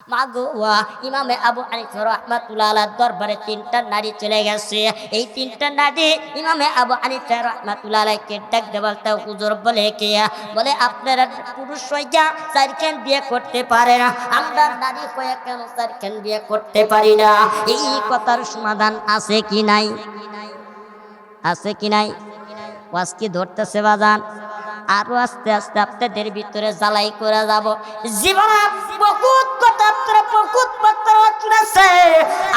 মাগো ইমামে আবু হানিফা রাহমাতুল্লাহ আলাইহির দরবারে তিনটা নারী চলে গেছে। এই তিনটা নারী ইমামে আবু হানিফা রাহমাতুল্লাহ আলাইহিকে ডাক দিয়ে বলতে, হুজুর বলে কে? বলে আপনারা পুরুষ হইয়া চারখান বিয়ে করতে পারে না, আমরা নারী হইয়া কেন চারখান বিয়ে করতে পারি না? এই কথার সমাধান আছে কি নাই? আছে কি নাই? ওয়াজ কি ধরতেছে বাজান? আরো আস্তে আস্তে আপনাদের ভিতরে জ্বালাই করে যাব। জীবনে বহুত কথা আপনারা বহুত কথা শুনেছে,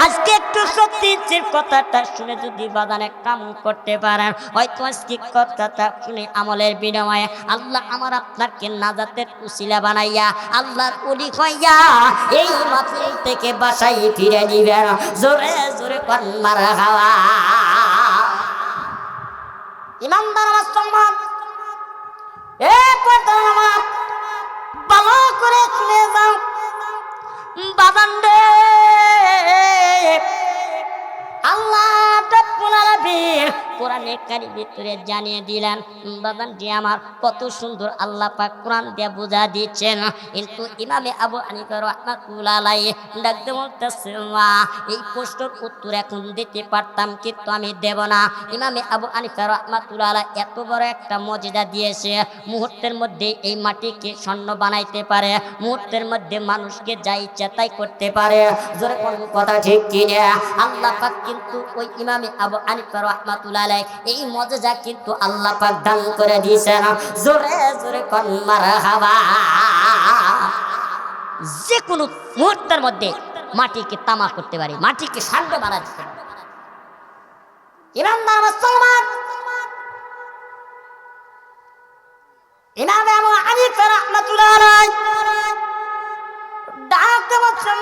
আজকে একটু সত্যির কথাটা শুনে যদি বাদানে কাম করতে পারেন, হয়তো আজকে কথাটা শুনে আমলের বিনিময়ে আল্লাহ আমার আপনাকে নাজাতের উসিলা বানাইয়া আল্লাহর ওলি হইয়া এই মাহফিল থেকে বাসায় ফিরে নিবেন। জোরে জোরে কোন মারহাবা। ইমানদার মুসলমান, এ পর্দার ভালো করে শুনে যাও বাবান রে। আল্লাহ রাব্বুল আলামিন কোরআনে কারীমের ভিতরে জানিয়ে দিলেন বাবান জি আমার, কত সুন্দর আল্লাহ পাক কোরআন দিয়ে বুঝা দিচ্ছেন। কিন্তু ইমামে আবু হানিফা রাহমাতুল্লাহ আলাইহি ডাকতে বলতেছে, এই প্রশ্নের উত্তর এখন দিতে পারতাম কিন্তু আমি দেব না। ইমামে আবু হানিফা রাহমাতুল্লাহ আলাইহি এত বড় একটা মর্যাদা দিয়েছে, মুহূর্তের মধ্যে এই মাটিকে স্বর্ণ বানাইতে পারে, মুহূর্তের মধ্যে মানুষকে যা ইচ্ছা তাই করতে পারে। জোরে কোন কথা ঠিক কিনা? আল্লাহ পাক কিন্তু ওই ইমামে আবু হানিফা রাহমাতুল্লাহ আলাইহি এই মর্যাদা কিন্তু আল্লাহ পাক দান করে দিয়েছেন। জোরে জোরে কোন মারহাবা। যে কোনো মুহূর্তের মধ্যে মাটিকে তামা করতে পারে, মাটিকে স্বর্ণ বানাতে পারে। ইমানদার মুসলমান, ইমামে আবু হানিফা রাহমাতুল্লাহ আলাইহি ডাকতে বলছেন,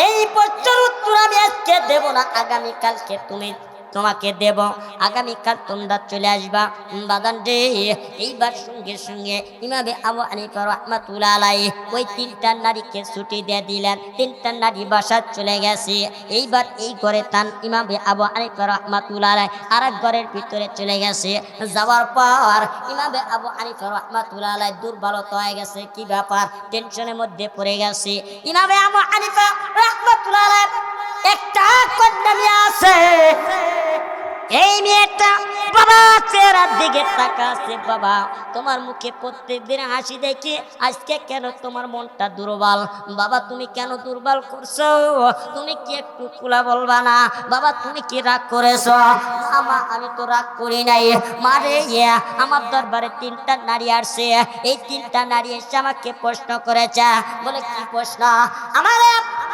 এই প্রশ্নের উত্তর আমি আজকে দেব না, আগামীকালকে তোমাকে দেব। আগামীকাল তোমরা চলে আসবা বাদান রে। এইবার সঙ্গে সঙ্গে ইমামে আবু হানিফা রাহমাতুল্লাহ আলাইহি ওই তিনটা নারীকে ছুটি দিয়ে দিলেন। তিনটা নারী বাসা চলে গেছে। এইবার এই ঘরে তান ইমামে আবু হানিফা রাহমাতুল্লাহ আলাইহি আরেক ঘরের ভিতরে চলে গেছে। যাওয়ার পর ইমামে আবু হানিফা রাহমাতুল্লাহ আলাইহি দুর্বলতা হয়ে গেছে। কি ব্যাপার? টেনশনের মধ্যে পড়ে গেছে। ইমামে আবু হানিফা রাহমাতুল্লাহ আলাইহি একটা কন্যা নিয়ে আছে। এই মেয়েটা বাবা চেহারার দিকে তাকাছে, বাবা তোমার মুখে প্রত্যেকদিন হাসি দেখি, আজকে কেন তোমার মনটা দুর্বল? বাবা তুমি কেন দুর্বল করছো? তুমি কি একটু খোলা বলবা না? বাবা তুমি কি রাগ করেছো? আমা আমি তো রাগ করি নাই মারে। আমার দরবারে তিনটা নারী আসছে, এই তিনটা নারী এসে আমাকে প্রশ্ন করেছে। বলে কি প্রশ্ন? আমার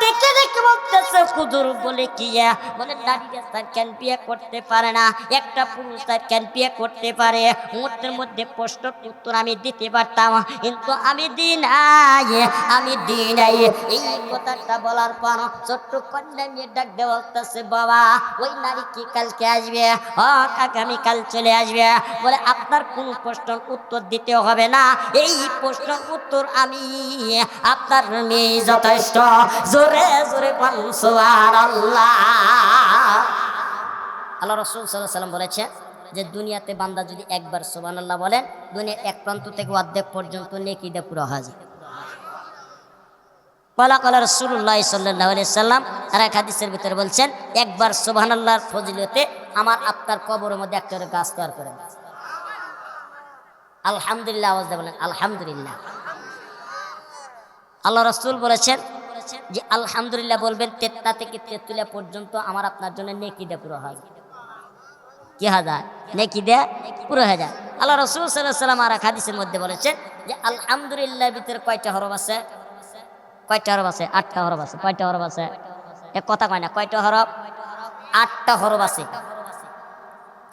দেখে দেখে বলতেছে হুজুর বলে কি? বলে নারীরা তার কেন বিয়ে করতে পারে না, একটা পুরুষ তার কেন বিয়ে করতে পারে? মুহূর্তের মধ্যে প্রশ্নের উত্তর আমি দিতে পারতাম, কিন্তু আমি দিই নাই। এই কথাটা বলার পর ছোট্ট কন্যা নিয়ে ডাক দিয়ে বলতেছে, বাবা ওই নারী কি কালকে আসবে? আগামীকাল চলে আসবে। বলে আপনার কোন প্রশ্নের উত্তর দিতে হবে না, এই প্রশ্নের উত্তর আমি আপনার মেয়ে যথেষ্ট। জোরে জোরে বলুন সুবহানাল্লাহ। আল্লাহ রাসূল সাল্লাল্লাহু আলাইহি ওয়াসাল্লাম বলেছেন যে দুনিয়াতে বান্দা যদি একবার সুবহানাল্লাহ বলেন, দুনিয়ার এক প্রান্ত থেকে অর্ধেক পর্যন্ত নেকি দিয়ে পুরো হয়ে যায়। কালা রাসূলুল্লাহ সাল্লাল্লাহু আলাইহি ওয়াসাল্লাম আর এক হাদিসের ভিতরে বলছেন, একবার সুবহানাল্লাহর ফজিলতে আমার আপনার কবরের মধ্যে একটা গাছ তৈরি করে দেন। আলহামদুলিল্লাহ আওয়াজ দিয়ে বলেন আলহামদুলিল্লাহ। আল্লাহ রাসূল বলেছেন যে আলহামদুলিল্লাহ বলবেন তেত্তা থেকে তেতুলিয়া পর্যন্ত আমার আপনার জন্য নেকি দিয়ে পুরো হয়। কি হাজার নেকি দিয়ে পুরো হয়ে যায়। আল্লাহ রাসূল সাল্লাল্লাহু আলাইহি ওয়াসাল্লাম আর এক হাদিসের মধ্যে বলেছেন যে আলহামদুলিল্লাহর ভিতরে কয়টা হরফ আছে? কয়টা হরফ আছে? 8টা হরফ আছে। কয়টা হরফ আছে? এক কথা কয় না, কয়টা হরফ? 8টা হরফ আছে।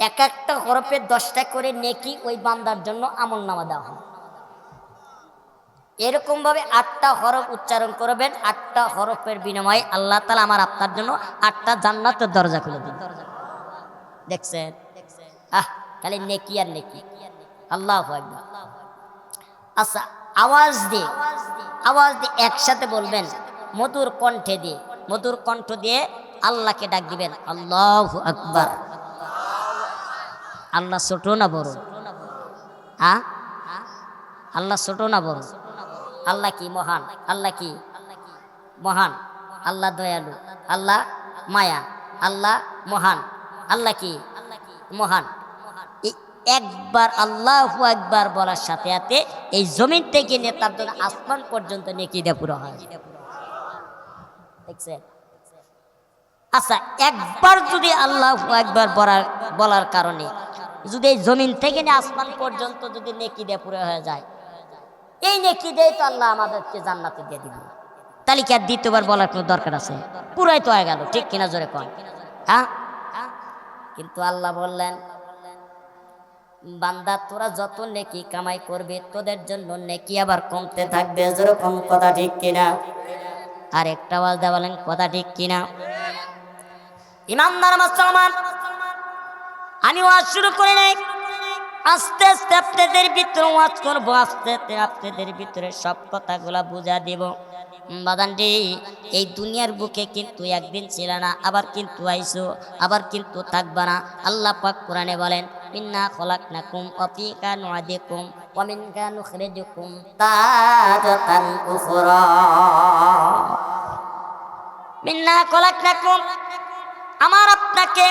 এক একটা হরফে 10টা করে নেকি ওই বান্দার জন্য আমলনামা দেওয়া হয়। এরকম ভাবে 8টা হরফ উচ্চারণ করবেন, 8টা হরফের বিনিময়ে আল্লাহ তাআলা আমার আপনার জন্য 8টা জান্নাতের দরজা খুলে দিবেন। দেখছেন? খালি নেকি আর নেকি। আল্লাহু আকবার। আচ্ছা আওয়াজ দিয়ে একসাথে বলবেন, মধুর কণ্ঠে দিয়ে, মধুর কণ্ঠ দিয়ে আল্লাহকে ডাক দিবেন, আল্লাহু আকবার। আল্লাহ ছোট না বড়? আল্লাহ ছোট না বড়? আল্লাহ কি মহান? আল্লাহ কি মহান? আল্লাহ দয়ালু, আল্লাহ মায়া, আল্লাহ মহান, আল্লাহ কি মহান। এই একবার আল্লাহু আকবার বলার সাথে সাথে এই জমিন থেকে নিয়ে তার জন্য আসমান পর্যন্ত নেকি দিয়ে পুরো হয়। দেখছেন? আচ্ছা, একবার যদি আল্লাহু আকবার বলার কারণে যদি এই জমিন থেকে নিয়ে আসমান পর্যন্ত যদি নেকি দিয়ে পুরো হয়ে যায়, এই নেকি দিয়ে তো আল্লাহ আমাদেরকে জান্নাতে দিয়ে দিবে। তাহলে কি আর দ্বিতীয়বার বলার কোনো দরকার আছে? পুরাই তো হয়ে গেল, ঠিক কিনা জোরে কোন? হ্যাঁ, কিন্তু আল্লাহ বললেন, বান্দা তোরা যত নেকি কামাই করবে তোদের জন্য নেকি আবার কমতে থাকবে। যেরকম কথা ঠিক কিনা? আর একটা আওয়াজ দিয়ে বলেন কথা ঠিক কিনা? ইমানদার মুসলমান, আমি ওয়াজ শুরু করে নাই, আস্তে আস্তে আপনাদের ভিতরে ওয়াজ করবো, আস্তে আস্তে আপনাদের ভিতরে সব কথাগুলা বুঝা দিব। বাদানটি এই দুনিয়ার বুকে কিন্তু একদিন ছিল না, আবার কিন্তু আইসো, আবার কিন্তু থাকবা না। আল্লাহ পাক কোরআনে বলেন, মিন্না খলাকনাকুম ওয়া ফীকা নু'ইদুকুম ওয়া মিনকা নুখরিজুকুম তারাতান উখরা। মিন্না খলাকনাকুম, আমার আপনাকে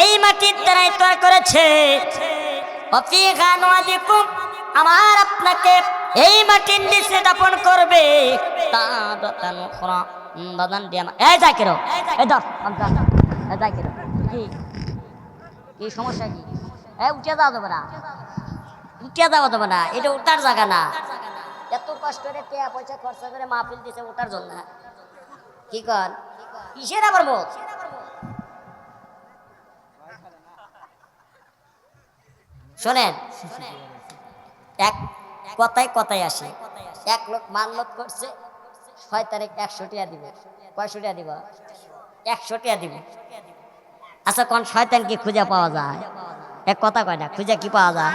এই মাটির দ্বারাই তৈরি করেছে। ওয়া ফীকা নু'ইদুকুম, আমার আপনাকে এই মাটির নিচে দাপন করবে। তারাতান উখরা। বাদান দিয়া এই জাকির, এই ধর এই জাকির, কি সমস্যা? কি উঠে যাওয়া যাবে না, উঠে যাওয়া যাবে না, এটা উঠার জায়গা না। এত কষ্ট করে টাকা পয়সা খরচা করে মাহফিল দিছে উঠার জন্য। কি কর কিসের আবার মুখ? শোনেন, এক কথায় কথায় আসে। এক লোক মান্নত করছে 6 তারিখ 100 টাকা দিবে। কয়শো টাকা দিব? 100 টাকা দিবে। আচ্ছা, কোন শয়তান কি খুঁজে পাওয়া যায়? এক কথা কয় না, খুঁজে কি পাওয়া যায়?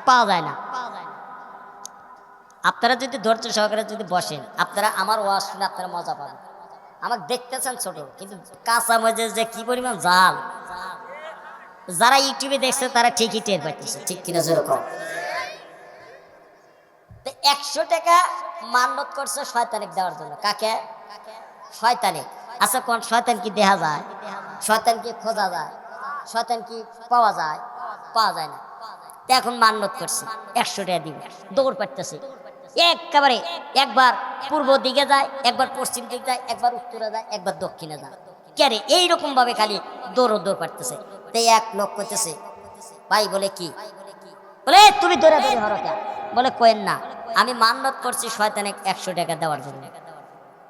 পাওয়া যায় না। আপনারা যদি ধৈর্য সহকারে যদি বসেন, আপনারা আমার ওয়াজ শুনে আপনারা মজা পাবেন। আমাকে দেখতেছেন ছোট, কিন্তু কাঁচা মজে যে কি পরিমাণ জাল, যারা ইউটিউবে দেখছে তারা ঠিকই টের পাইতেছে, ঠিক কিনা যেরকম। 100 টাকা মান্নত করছে শয়তানিক দেওয়ার জন্য। কাকে? শয়তানিক। আচ্ছা, কোন শয়তান কি দেখা যায়? শয়তান কি খোঁজা যায়? শয়তান কি পাওয়া যায়? পাওয়া যায় না। এখন মান্নত করছে 100 টাকা দিবে, দৌড় পাড়তেছে একেবারে। একবার পূর্ব দিকে যায়, একবার পশ্চিম দিকে যায়, একবার উত্তরে যায়, একবার দক্ষিণে যায়। কেরে এইরকম ভাবে খালি দৌড় পাড়তেছে। তাই এক লোক করতেছে, ভাই বলে কি? বলে তুমি দৌড়ে দৌড়ে হরো কে? বলে কোয়েন না, আমি মান্নত করছি শয়তানিক 100 টাকা দেওয়ার জন্য।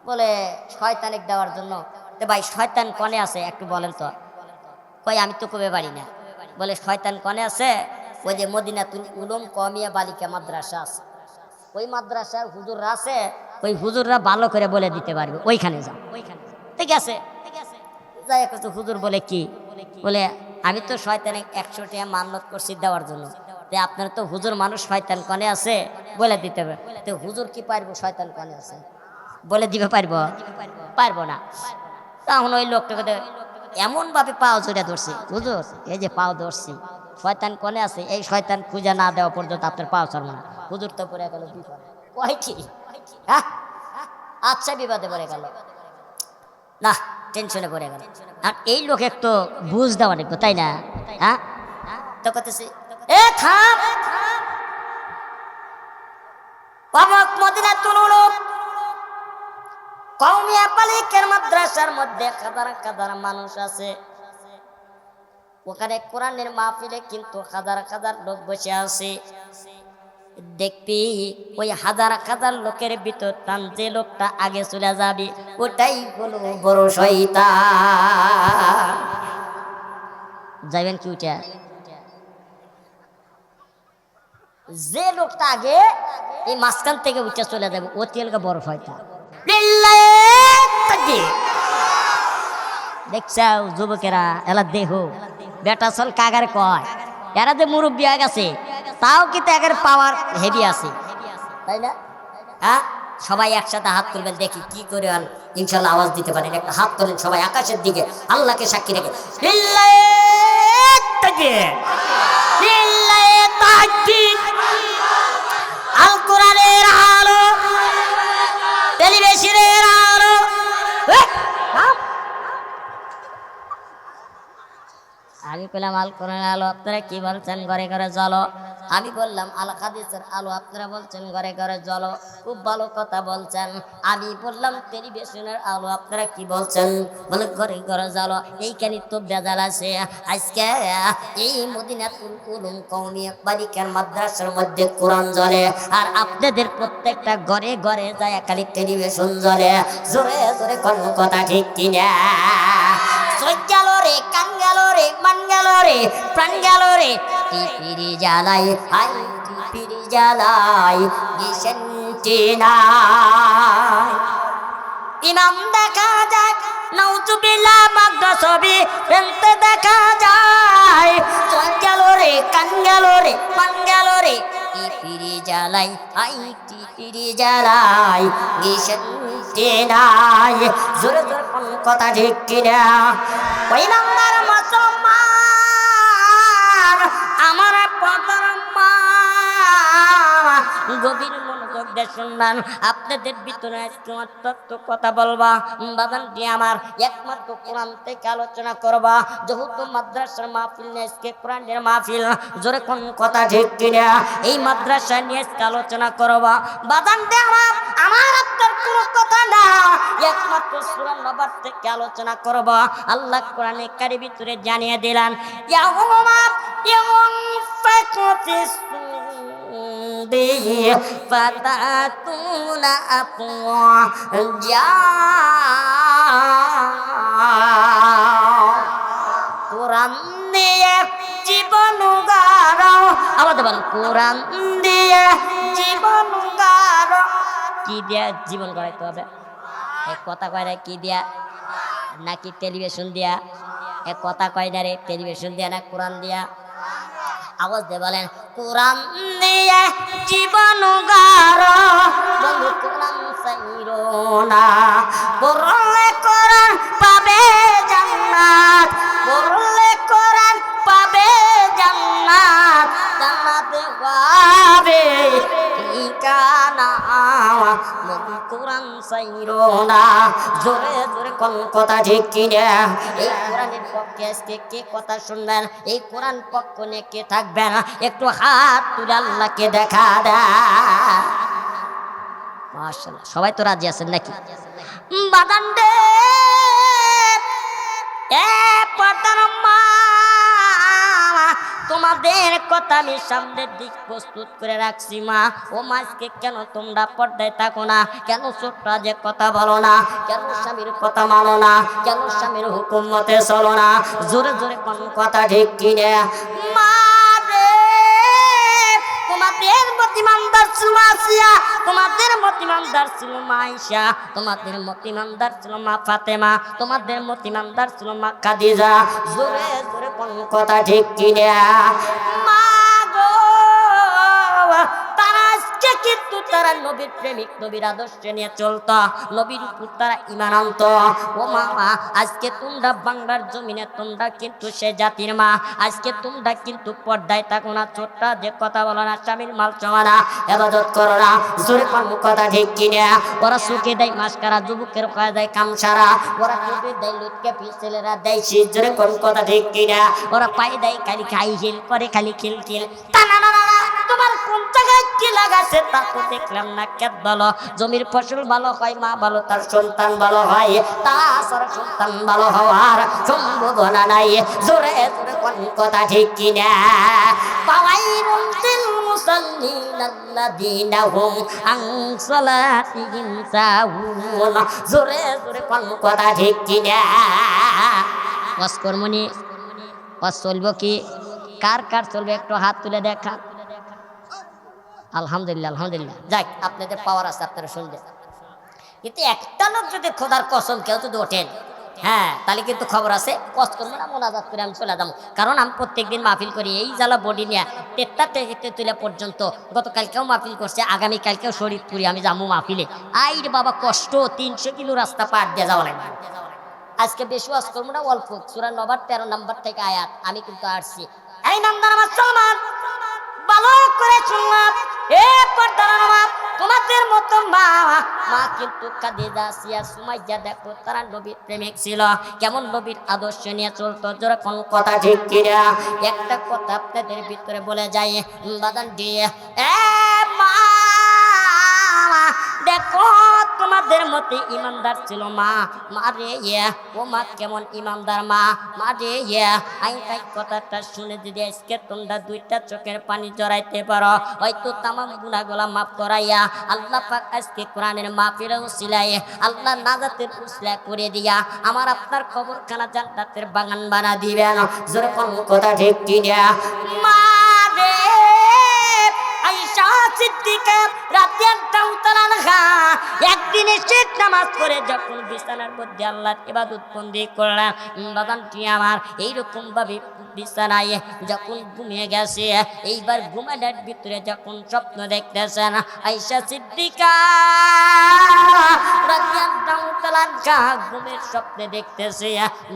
বলে শয়তানিক দেওয়ার জন্য? তো ভাই শয়তান কনে আছে একটু বলেন তো। কই আমি তো কবে বাড়ি না। বলে শয়তান কনে আছে? ওই যে মদিনাতুল উলুম কওমিয়া বালিকা মাদ্রাসা আছে, ওই মাদ্রাসার হুজুররা আছে, ওই হুজুররা ভালো করে বলে দিতে পারবে, ওইখানে যাও। ঠিক আছে, যাই একটু। হুজুর বলে কি? বলে আমি তো শয়তানিক 100 টাকা মান্নত করছি দেওয়ার জন্য। আপনার তো হুজুর মানুষ, শয়তান কনে আছে বলে দিতে হবে। তো হুজুর কি পারবো শয়তান কনে আছে বলে দিবে? পারবো? পারবো না। তখন ওই লোকটাকে এমন ভাবে পাও জড়িয়ে ধরছি, হুজুর এই যে পাও ধরছি, শয়তান কনে আছে, এই শয়তান খুঁজে না দেওয়া পর্যন্ত আপনার পাও ছাড়বো না। হুজুর তো পড়ে গেল বিপদ। কয় কি? হ্যাঁ, আচ্ছা, বিপদে পড়ে গেল না, টেনশনে পড়ে গেল। আর এই লোক একটু বুঝ দেওয়া নিব, তাই না? হ্যাঁ, তো করতেছি এ থাম, মদিনাতুল উলুম কওমিয়া বালিকার মাদ্রাসার মধ্যে হাজার হাজার মানুষ আছে। ওখানে কোরআনের মাহফিলে কিন্তু হাজার হাজার লোক বসে আছে। দেখবি ওই হাজার হাজার লোকের ভিতর তান যে লোকটা আগে চলে যাবে ওটাই হলো বড় শয়তান। যাবেন কি ওটা? যে লোকটা আগে এই মাঝখান থেকে উঠে চলে যাবে ওটি হলো বড় শয়তান। দেখছাও যুবকেরা, এলা দেহ বেটা চল কাগারে কয়, এরা যে মুরব্বী হয়ে গেছে তাও কিন্তু একের পাওয়ার হেভি আছে, তাই না? হ্যাঁ, সবাই একসাথে হাত তুলবেন, দেখি কি করে ইনশাল্লাহ আওয়াজ দিতে পারেন। একটা হাত তোলেন সবাই আকাশের দিকে, আল্লাহকে সাক্ষী রেখে। আল কইলাম আল কোরআনের আলো, আপনারা কি বলছেন ঘরে ঘরে জ্বলো। আমি বললাম আল হাদিসের আলো, আপনারা বলছেন ঘরে ঘরে জ্বলো। খুব ভালো কথা বলছেন। আমি বললাম টেলিভিশনের আলো, আপনারা কি বলছেন? বলে ঘরে ঘরে জ্বলো। এইখানে তো বেজাল আছে। আজকে এই মদিনাতুল উলুম কওমিয়া বালিকার মাদ্রাসার মধ্যে কোরআন জ্বলে, আর আপনাদের প্রত্যেকটা ঘরে ঘরে যায় খালি টেলিভিশন জ্বলে। জোরে জোরে কোন কথা ঠিক কিনা? চোখ গেল রে, কান গেল রে, মান গেল রে, প্রাণ গেল রে, টিপিরি জ্বালাই আই টিপিরি জ্বালাই গিসেন্টি নাই। ইমাম দেখা যায় নাউজুবিল্লাহ মাগদা ছবি ফেলতে দেখা যায়। চোখ গেল রে, কান গেল রে, মান গেল রে, টিপিরি জ্বালাই আই টিপিরি জ্বালাই গিসেন্টি নাই। জোরে জোরে কোন কথা ঠিক কিনা? ওই নাম্বার মুসলমান আমার পদর মা, গভীর মনোযোগ দিয়ে শুনবেন। আপনাদের ভিতরে একটু কথা বলবা বাদানটি আমার, একমাত্র কোরআন থেকে আলোচনা করবা। যেহেতু মাদ্রাসার মাহফিল নিয়ে আজকে কোরআনের মাহফিল, জোরে কোন কথা ঠিক কিনা? এই মাদ্রাসা নিয়ে আজকে আলোচনা করবা বাদানটি আমার, আমার আপনার কোনো কথা না, একমাত্র সূরা নবর থেকে আলোচনা করবা। আল্লাহ কোরআনে কারিমের ভিতরে জানিয়ে দিলেন ইয়াউমা ইয়ানফাকুফিস به فتأتون أفواجا। কোরআন দিয়ে জীবন গাড়াও, আমাদের বল কোরআন দিয়ে জীবন গাড়াও। কি দিয়া জীবন গড়াইতে হবে? এক কথা কয় না কি দিয়া? নাকি টেলিভিশন দিয়া? এক কথা কয় না রে, টেলিভিশন দিয়া না কোরআন দিয়া? আওয়াজ দিয়ে বলেন কোরআন দিয়ে জীবন গাড়ো, বন্ধু কোরআন চাইরো না। পড়লে কোরআন পাবে জান্নাত, পড়লে কোরআন পাবে জান্নাত, জান্নাতে পাবে ঠিকানা। বন্ধু কোরআন চাইরো না। জোরে জোরে কোন কথা ঠিক কিনা? এই কোরআনের পক্ষে আজকে কে কথা শুনবেন? এই কোরআন পক্ষ নিয়ে কে থাকবেন? একটু হাত তুলে আল্লাহকে দেখা দেয়। মাশাআল্লাহ, সবাই তো রাজি আছেন নাকি? বাদান দে এ পর্দার মা, তোমাদের কথা আমি সামনের দিক প্রস্তুত করে রাখছি মা। ও মাঝকে কেন তোমরা পর্দায় থাকো না? কেন ছোট্ট যে কথা বলো না? কেন স্বামীর কথা মানো না? কেন স্বামীর হুকুম মতে চলো না? জোরে জোরে কোন কথা ঠিক কিনে? মা রে, তোমাদের মতিমানদার ছিল আসিয়া, তোমাদের মতিমানদার ছিল মা আয়েশা, তোমাদের মতিমানদার ছিল মা ফাতেমা, তোমাদের মতিমানদার ছিল মা খাদিজা। জোরে জোরে কোন কথা ঠিক কিনে? মা গো, তারা আজকে কিন্তু তারা নবীর প্রেমিক, নবীর আদর্শ নিয়ে চলতো, নবীর উপর তারা ঈমান আনতো। ও মা, আজকে তোমরা বাংলার জমিনে তোমরা কিন্তু সে জাতির মা। আজকে তোমরা কিন্তু পর্দায় থাকো না, ছোট্ট যে কথা বলো না, স্বামীর মাল চাওয়া না, ইবাদত করো না। জোরে কোন কথা ঠিক কিনা? ওরা সুখে দেয় মাসকারা, যুবকের কয়ে দেয় কামসারা, ওরা টুপি দেয় লুটকে ছেলেরা দেয় শীত। জোরে কোন কথা ঠিক কিনা? ওরা পায়ে দেয় খালি খাই হিল করে, খালি খিল খিল। তোমার কোন জায়গায় কি লাগাছে তা তো দেখলাম না। কেত বলো জমির ফসল ভালো হয়, মা ভালো, তার সন্তান ভালো হয়, তাছাড়া সন্তান ভালো হওয়ার সম্ভাবনা নাই। জোরে জোরে কোন কথা ঠিক কিনা? ফাওয়াইলুল লিল মুসাল্লিন আল্লাযীনা হুম আন সালাতিহিম সাহুন। জোরে জোরে কোন কথা ঠিক কিনা? ওয়াজ কর্মনি ওয়াজ চলবো কি? কার কার চলবে একটু হাত তুলে দেখা। আলহামদুলিল্লাহ, আলহামদুলিল্লাহ। যাক, আপনাদের পাওয়ার আছে, আপনারা শুনবেন। কিন্তু একটা লোক যদি খোদার কসম কেউ যদি ওঠেন, হ্যাঁ, তাহলে কিন্তু খবর আছে, কষ্ট করবো না, মোনাজাত করে আমি চলে যাবো। কারণ আমি প্রত্যেকদিন মাহফিল করি এই জ্বালা বডি নিয়ে 73 থেকে তুলে পর্যন্ত। গতকালকেও মাহফিল করছে, আগামীকালকেও শরীরপুরি আমি যাবো মাহফিলে। আইর বাবা কষ্ট, 300 কিলো রাস্তা পার দিয়ে যাওয়া লাগবে। আজকে বেশি ওয়াজ করবো না, অল্প সূরা নবর 13 নম্বর থেকে আয়াত আমি কিন্তু আসছি। এই নামদার মুসলমান, ভালো করে শুনলাম এ পর্দার মা তোমাদের মতো মা মা কিন্তু খাদিজা আসিয়া সুমাইয়া দেখো তারা নবীর প্রেমিক ছিল কেমন নবীর আদর্শ নিয়ে চলতো যখন কথা ঠিক কিনা একটা কথা আপনাদের ভিতরে বলে যায় বাদান দিয়ে এ মা দেখো তোমাদের মতে ইমানদার ছিল মা মা রে ও মা কেমন ইমানদার মা মা রে আই তাই কথাটা শুনে যদি আজকে তোমরা দুইটা চোখের পানি জড়াইতে পারো হয়তো তামাম গুনাহগুলো মাফ করাইয়া আল্লাহ পাক আজকে কোরআনের মাহফিলে উসিলায় আল্লাহ নাজাতের উসিলা করে দিয়া আমার আপনার কবরখানা জান্নাতের বাগান বানা দিবেন যেরকম কথা ঠিক কিনা মা রে আয়েশা সিদ্দিকা রাদিয়াল্লাহু তাআলা আনহা একদিন এসে নামাজ পড়ে যখন বিছানার মধ্যে আল্লাহর ইবাদত বন্দি করলেন বাগানটি আমার এইরকম ভাবে বিছানায় যখন ঘুমিয়ে গেছে এইবার ঘুমানোর ভিতরে যখন স্বপ্ন দেখতেছেন আয়েশা সিদ্দিকা রাদিয়াল্লাহু তাআলা আনহা ঘুমের স্বপ্নে দেখতেছে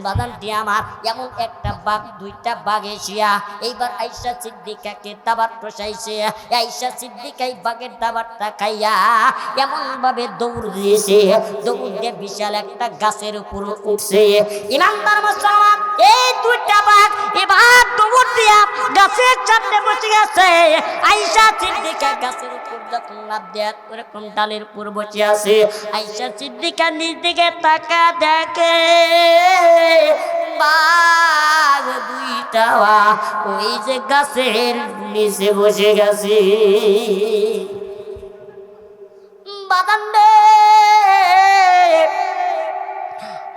বাগানটি আমার এমন একটা বাঘ দুইটা বাঘ এসিয়া এইবার আয়েশা সিদ্দিকাকে দাবার বসাইছে আয়েশা সিদ্দিকা এই বাঘের দাবারটা খাইয়া এমন ভাবে দৌড় দিয়েছে দৌড় দিয়ে বিশাল একটা গাছের উপর উঠছে ইমানদার মুসলমান এই দুইটা বাঘ এবার দৌড় দিয়া গাছের সামনে বসে গেছে আয়েশা সিদ্দিকা গাছের উপর যখন লাফ দেয়া এরকম ডালের উপর বসে আছে আয়েশা সিদ্দিকা নিজ দিকে তাকা দেখে বাঘ দুইটা ওই যে গাছের নিচে বসে গেছে বাদান্ডে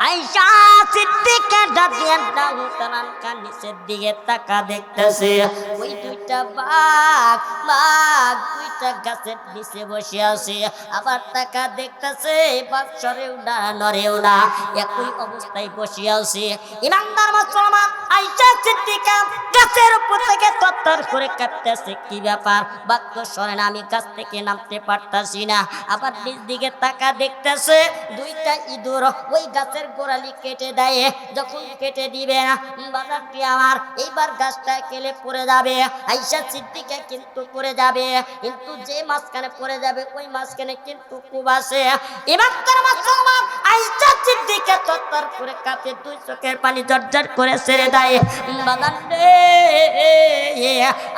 আয়েশা সিদ্দিকা রাদিয়াল্লাহু তাআলা আনহা নিচের দিকে তাকা দেখতেছে ওই দুইটা বাঘ দুইটা গাছের নিচে বসে আছে আবার তাকা দেখতেছে বাঘ সরেও না নড়েও না একই অবস্থায় বসে আছে ইমানদার মুসলমান আয়েশা সিদ্দিকা গাছের উপর থেকে তত্তর করে কাঁপতেছে কি ব্যাপার বাঘ তো সরে না আমি গাছ থেকে নামতে পারতাছি না আবার নিচ দিকে তাকা দেখতেছে দুইটা ইঁদুর ওই গাছের গোড়ালি কেটে দেয় যখন কেটে দিবে বাজারটি আমার এইবার গাছটা কেলে পড়ে যাবে আয়েশা সিদ্দিকা কিন্তু পড়ে যাবে কিন্তু যে মাঝখানে পড়ে যাবে ওই মাঝখানে কিন্তু কূপ আছে ইমানদার মুসলমান আয়েশা সিদ্দিকা তত্তর করে কাঁপে দুই চোখের পানি ঝরঝর করে ছেড়ে দেয় বাজার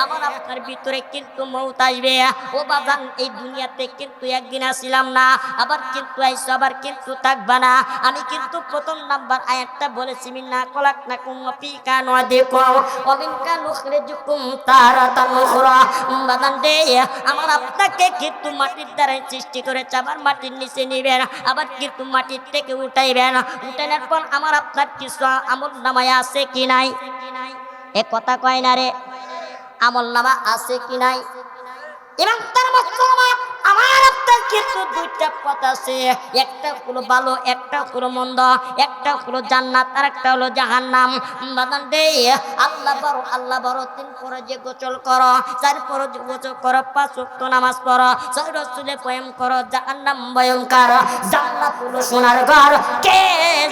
আমার আপনার ভিতরে কিন্তু মউত আসবে ও বাজান এই দুনিয়াতে কিন্তু একদিন আসিলাম না আবার কিন্তু আইসো আবার কিন্তু থাকবা না আমি কিন্তু প্রথম নাম্বার আয়াতটা বলেছি মিন্না খলাকনাকুম ওয়া ফিকা নুদিকুম ওয়া মিনকা নুখরিজুকুম তারাতান উখরা বাদান দে আমার আপনাকে কিন্তু মাটির দ্বারা সৃষ্টি করেছে আবার মাটির নিচে নিবেন আবার কিন্তু মাটির থেকে উঠাইবেন উঠানোর পর আমার আপনার কিছু আমল নামায় আছে কি নাই এ কথা কয় না রে আমল নামা আছে কি নাই ইমানদার মুসলমান আমার আপনার কিন্তু দুইটা পথ আছে একটা হলো ভালো একটা হলো মন্দ একটা হলো জান্নাত আর একটা হলো জাহান্নাম বাদান দে আল্লাহ বড় তিন পরে যে গোসল করো চার পরে যে গোসল করো পাঁচ ওয়াক্ত নামাজ পড়ো ছয় রাসূলের প্রেম করো জাহান্নাম ভয়ঙ্কর জান্নাত হলো সোনার ঘর কে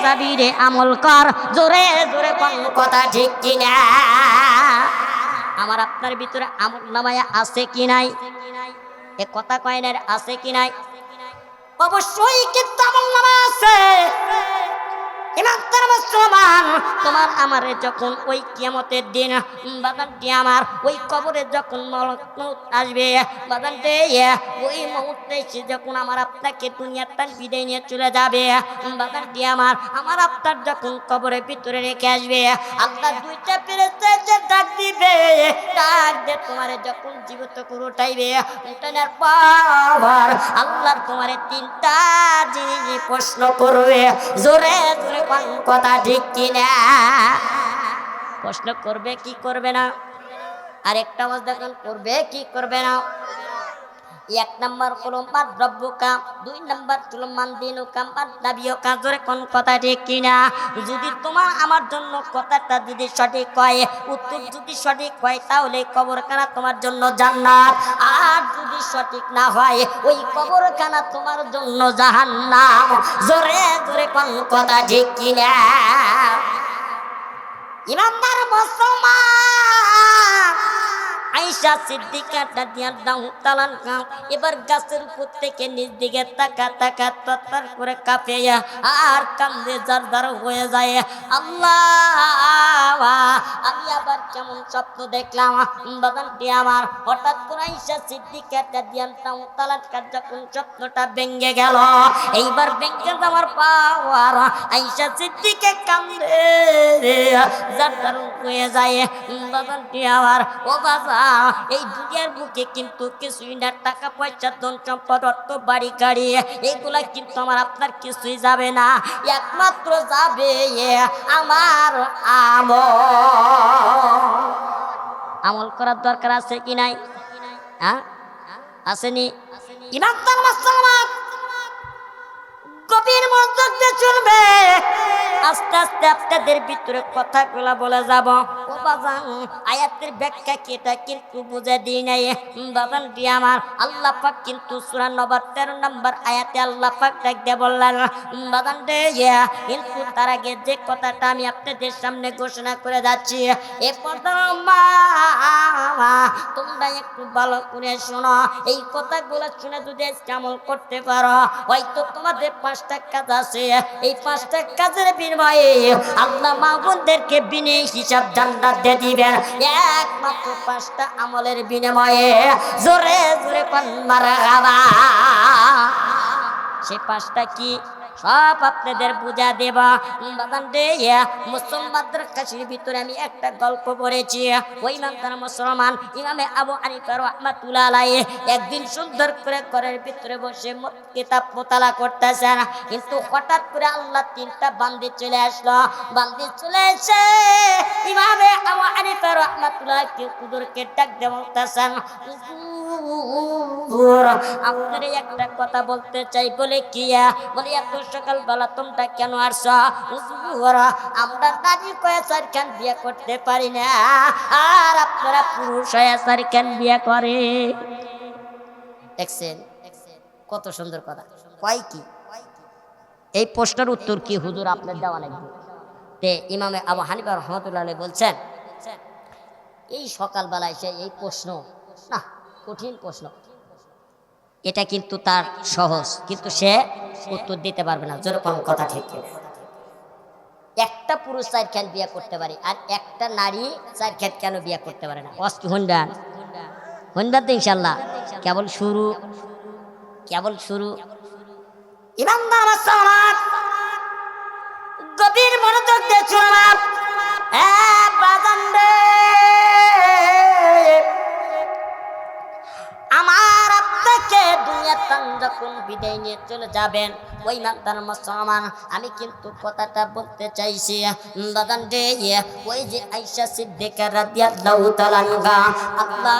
যাবি রে আমল কর জোরে জোরে কোন কথা ঠিক কিনা আমার আপনার ভিতরে আমল নামায়া আছে কি নাই এ কথা কয় না আছে কি নাই অবশ্যই কিন্তু আমল নামা আছে ইমানদার মুসলমান তোমার আমারে যখন ওই কিয়ামতের দিন বাদানটি আমার ওই কবরে যখন মৌত আসবে বাদানটি ওই মুহূর্তে এসে যখন আমার আপনাকে দুনিয়ার টান বিদায় নিয়ে চলে যাবে বাদানটি আমার আপনার যখন কবরের ভিতরে রেখে আসবে আল্লাহ দুইটা ফেরেশতা এসে ডাক দিবে ডাক দিয়ে তোমারে যখন জীবিত করে উঠাইবে উঠানোর পর আল্লাহ তোমারে তিনটা জিনিস প্রশ্ন করবে জোরে জোরে কথা ঠিক কিনা প্রশ্ন করবে কি করবে না আরেকটা আওয়াজ দেখেন করবে কি করবে না এক নাম্বার হলো মান রব্বুকা দুই নাম্বার হলো মান দিনুকা মান নাবিয়ুকা জোরে কোন কথা ঠিক কিনা যদি তোমার আমার জন্য কথাটা যদি সঠিক হয় উত্তর যদি সঠিক হয় তাহলে কবরখানা তোমার জন্য জান্নাত আর যদি সঠিক না হয় ওই কবরখানা তোমার জন্য জাহান্নাম জোরে জোরে কোন কথা ঠিক কিনা ইমানদার মুসলমান আয়েশা সিদ্দিকা রাদিয়াল্লাহু তাআলা আনহা এবার গাছের উপর থেকে নিচ দিকে তাকা তরতর করে কাঁপে আর কান্দে জারদার হয়ে যায়। আল্লাহ, আমি আবার কেমন স্বপ্ন দেখলাম বাগানটি আমার। হঠাৎ করে আয়েশা সিদ্দিকা রাদিয়াল্লাহু তাআলা আনহা যখন স্বপ্নটা ভেঙে গেল, এইবার ভেঙে যাওয়ার পাওয়ার আয়েশা সিদ্দিকা কান্দে জারদার হয়ে যায়। বাগানটি আমার, ও বাবা, এই দুনিয়ার বুকে কিন্তু কিছুই না, টাকা পয়সা ধন সম্পদ অর্থ বাড়ি গাড়ি এগুলা কিন্তু আমার আপনার কিছুই যাবে না, একমাত্র যাবে আমার আমল করার দরকার আছে কি নাই? হ্যাঁ, আসেনি? ইমানদার মুসলমান গভীর মনোযোগ দিয়ে শুনবে, আস্তে আস্তে আপনাদের ভিতরে কথাগুলা বলে যাব। ও বাজান, আয়াতের ব্যাখ্যা কি এটা কিন্তু বুঝে দিই নাই বাজান দিয়ে আমার। আল্লাহ পাক কিন্তু সূরা নবার 13 নম্বর আয়াতে আল্লাহ পাক ডাক দিয়ে বললেন বাজান রে, কিন্তু তার আগে যে কথাটা আমি আপনাদের সামনে ঘোষণা করে যাচ্ছি, এ পর্দার মা তোমরা একটু ভালো করে শোনো। এই কথাগুলো শুনে যদি আমল করতে পারো, হয়তো তোমাদের 5টা কাজ আছে, এই 5টা কাজের বিনিময়ে আল্লাহ মাহবুবদেরকে বিনা হিসাব জান্নাত দিয়ে দিবেন, একমাত্র 5টা আমলের বিনিময়ে। জোরে জোরে পান মারহাবা। সেই 5টা কি সব আপনাদের বুঝা দেব বাগান রে। মুসলমানদের কাছের ভিতরে আমি একটা গল্প পড়েছি। ওই ইমানদার মুসলমান ইমামে আবু হানিফা রাহমাতুল্লাহ আলাইহি একদিন সুন্দর করে ঘরের ভিতরে বসে কিতাব মোতালা করতেছেন, কিন্তু হঠাৎ করে আল্লাহ 3টা বান্দি চলে আসলো। বান্দি চলে এসে ইমামে আবু হানিফা রাহমাতুল্লাহ হুজুরকে ডাক দিয়ে বলতেছেন, আপনার একটা কথা বলতে চাই। বলে কি? বলে এত সকালবেলা তোমরা কেন আসছো? আমরা নারী কয়ে 4খান বিয়ে করতে পারি না, আর আপনারা পুরুষ হয়ে 4খান বিয়ে করে। দেখছেন কত সুন্দর কথা কয় কি? এই প্রশ্নের উত্তর কি হুজুর আপনার দেওয়া লাগবে? তে ইমামে আবু হানিফা রাহমাতুল্লাহ আলাইহি বলছেন, এই সকালবেলায় সে এই প্রশ্ন না, কঠিন প্রশ্ন। এটা কিন্তু তার সহজ, কিন্তু সে উত্তর দিতে পারবে না। যেরকম কথা ঠিক, একটা পুরুষ 4খান বিয়ে করতে পারে, আর একটা নারী 4খান কেন বিয়ে করতে পারে না? অস্ত হন্ডান হন্ডান তো ইনশাল্লাহ কেবল শুরু, কেবল শুরু। ইমানদার মুসলমান গভীর মনোযোগ দিয়ে শুনলাম। বাজান রে, আমার আপনাকে দুনিয়াতে যখন বিদায় নিয়ে চলে যাবেন, ওই ইমানদার মুসলমান আমি কিন্তু কথাটা বলতে চাইছি বাজান রে। ওই যে আয়েশা সিদ্দিকা রাদিয়াল্লাহু তাআলা আনহা, আল্লাহ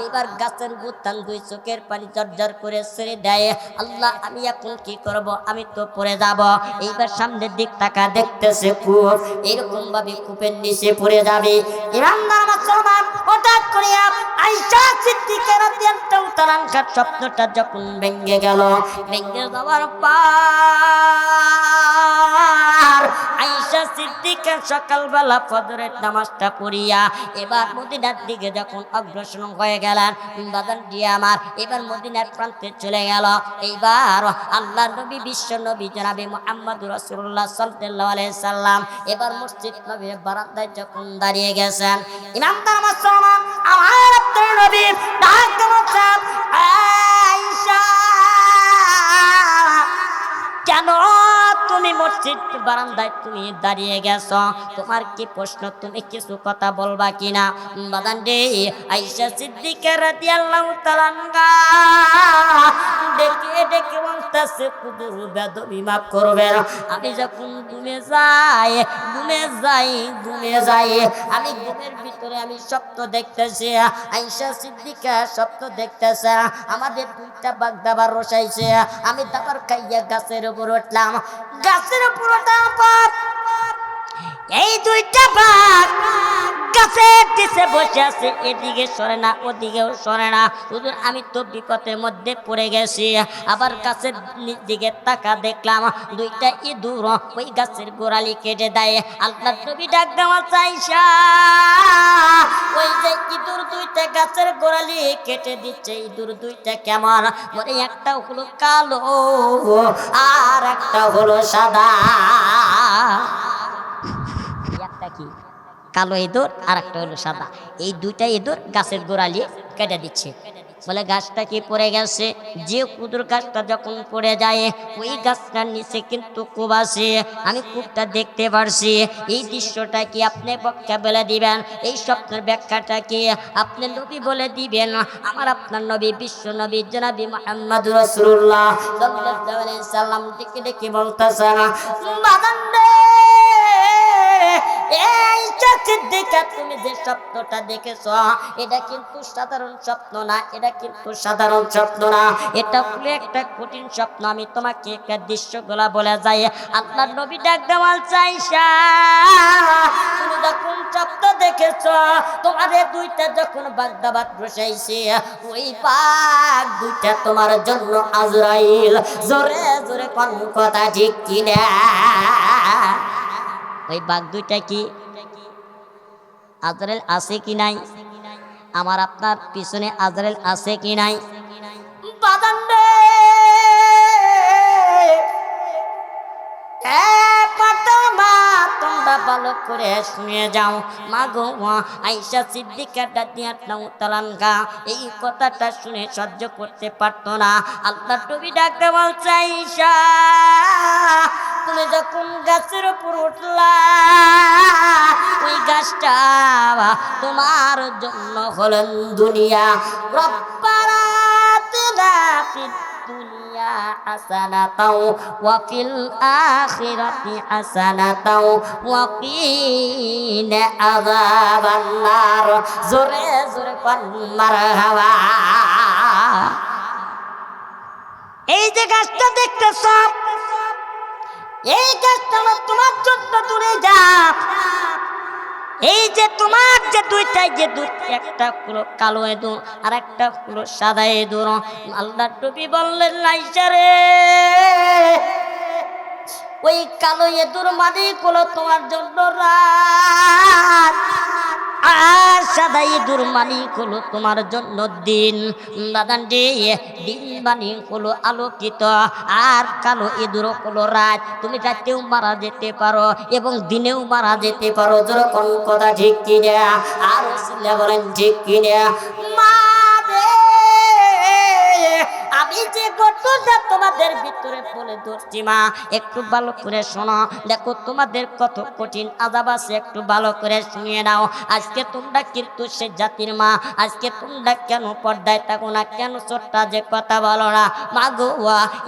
এবার গাছের বুতান 2 চোখের পানি ঝরঝর করে ছেড়ে দেয়। আল্লাহ, আমি এখন কি করব? আমি তো পড়ে যাব। এইবার সামনের দিক তাকা, দেখতেছে কূপ, এরকম ভাবে কূপের নিচে পড়ে যাবে। ইমানদার মুসলমান হঠাৎ করে আয়েশা সিদ্দিকা রাদিয়াল্লাহু তাআলা আনহার স্বপ্নটা যখন ভেঙে গেল, ভেঙে যাওয়ার পর আয়েশা সিদ্দিকা সকালবেলা ফজরের নামাজটা পড়িয়া এবার মদিনার দিকে যখন অগ্রসর হয়ে গেলেন বাগান দিয়ে আমার, এবার মদিনার প্রান্তে চলে গেল। এইবার আল্লাহ নবী, বিশ্ব নবী জনাবে মুহাম্মদুর রাসূলুল্লাহ সাল্লাল্লাহু আলাইহি সাল্লাম এবার মসজিদ নববীর বারান্দায় যখন দাঁড়িয়ে গেছেন, ইমামদার মুসলমান আমার আপনার নবী ডাক দেন, আয়েশা কেন তুমি মসজিদ বারান্দায় তুমি দাঁড়িয়ে গেছ? তোমার কি প্রশ্ন? তুমি কিছু কথা বলবা কিনা? বাদান রে, আয়েশা সিদ্দিকা রাদিয়াল্লাহু তাআলা আনহা ডেকে ডেকে বলতেছে, হুজুর বেদবি মাফ করবেন, আমি যখন ঘুমে যাই আমি ঘুমের ভিতরে আমি স্বপ্ন দেখতেছি। আয়েশা সিদ্দিকা স্বপ্ন দেখতেছে আমাদের 2টা বাঘ দাবার রসাইছে, আমি দাবার খাইয়া গাছের উপর উঠলাম। গাছের উপর ওঠার পর এই 2টা বাঘ গাছের নিচে বসে আছে, এদিকে সরে না ওদিকেও সরে না। হুজুর আমি তো বিপদের মধ্যে পড়ে গেছি। আবার গাছের দিকে তাকা দেখলাম দুইটা ইঁদুর ওই গাছের গোড়ালি কেটে দেয়। আল্লাহর নবী ডাক দেওয়া চাইছা, ওই যে ইঁদুর দুইটা গাছের গোড়ালি কেটে দিচ্ছে, ইঁদুর দুইটা কেমন? বলে একটা হলো কালো আর একটা হলো সাদা। একটা কি কালো ইঁদুর আর একটা হলো সাদা, এই দুইটা ইঁদুর গাছের গোড়ালি কেটে দিচ্ছে। বলে গাছটা কি পড়ে গেছে? যে কুদুর গাছটা যখন পড়ে যায় ওই গাছটার নিচে কিন্তু কূপ আছে, আমি কূপটা দেখতে পারছি। এই দৃশ্যটা কি আপনি ব্যাখ্যা বলে দিবেন? এই স্বপ্নের ব্যাখ্যাটা কি আপনি নবী বলে দিবেন? আমার আপনার নবী বিশ্ব নবী জনাবি মুহাম্মদ রাসূলুল্লাহ সাল্লাল্লাহু আলাইহি সাল্লাম ডেকে ডেকে বলতেছেন, বাদান রে, এই চোখের দেখা তুমি যে স্বপ্নটা দেখেছ এটা কিন্তু সাধারণ স্বপ্ন না, এটা কিন্তু সাধারণ স্বপ্ন না, এটা হলো একটা কঠিন স্বপ্ন। আমি তোমাকে একটা দৃশ্যগুলা বলে যাই। আল্লাহর নবী ডাক দেওয়াল চাইছা, তুমি যখন স্বপ্ন দেখেছ তোমাদের দুইটা যখন বাগদাবাদ বসাইছে, ওই বাঘ দুইটা তোমার জন্য আজরাইল। জোরে জোরে কোন কথা ঠিক কিনা? ওই বাঘ দুইটা কি আজরাইল আছে কি নাই? আমার আপনার পিছনে আজরাইল আছে কি নাই? বাদান রে, তোমরা ভালো করে শুনে যাও। মা গো আয়েশা সিদ্দিকা রাদিয়াল্লাহু তাআলা আনহা এই কথাটা শুনে সহ্য করতে পারতো না। আল্লাহর নবী ডাকতে বলছে, আয়েশা তুমি যখন গাছের উপর উঠলা ওই গাছটা তোমার জন্য হলেন দুনিয়া। রব্বানা আতিনা ফিদ দুনিয়া হাসানাতাও ওয়া ফিল আখিরাতি হাসানাতাও ওয়া কিনা আযাবান নার। জোরে জোরে কোন মারহাবা। এই যে গাছটা দেখতেছ, এই গাছটা তোমার জন্য দূরে যা। এই যে তোমার যে দুইটাই যে একটা হলো কালো ইঁদুর আর একটা হলো সাদা ইঁদুর। আল্লাহর নবী বললেন, আয়েশা রে, ওই কালো ইঁদুর মানে হলো তোমার জন্য রাত, আর সাদা ইঁদুর মানে হলো তোমার জন্য দিন। বাদান রে, দিন মানে হলো আলোকিত আর কালো ইঁদুর হলো রাত। তুমি রাতেও মারা যেতে পারো এবং দিনেও মারা যেতে পারো। যেরকম কথা ঠিক কিনা? আর সিল্লা বলেন ঠিক কিনা? মা রে, আমি যে ঘটনা তোমাদের ভিতরে বলে ধরছি মা, একটু ভালো করে শোনো। দেখো তোমাদের কত কঠিন আযাব আছে, একটু ভালো করে শুনিয়ে নাও। আজকে তোমরা কিন্তু সে জাতির মা, আজকে তোমরা কেন পর্দায় থাকো না, কেন ছোট্টা যে কথা বলো না? মা গো,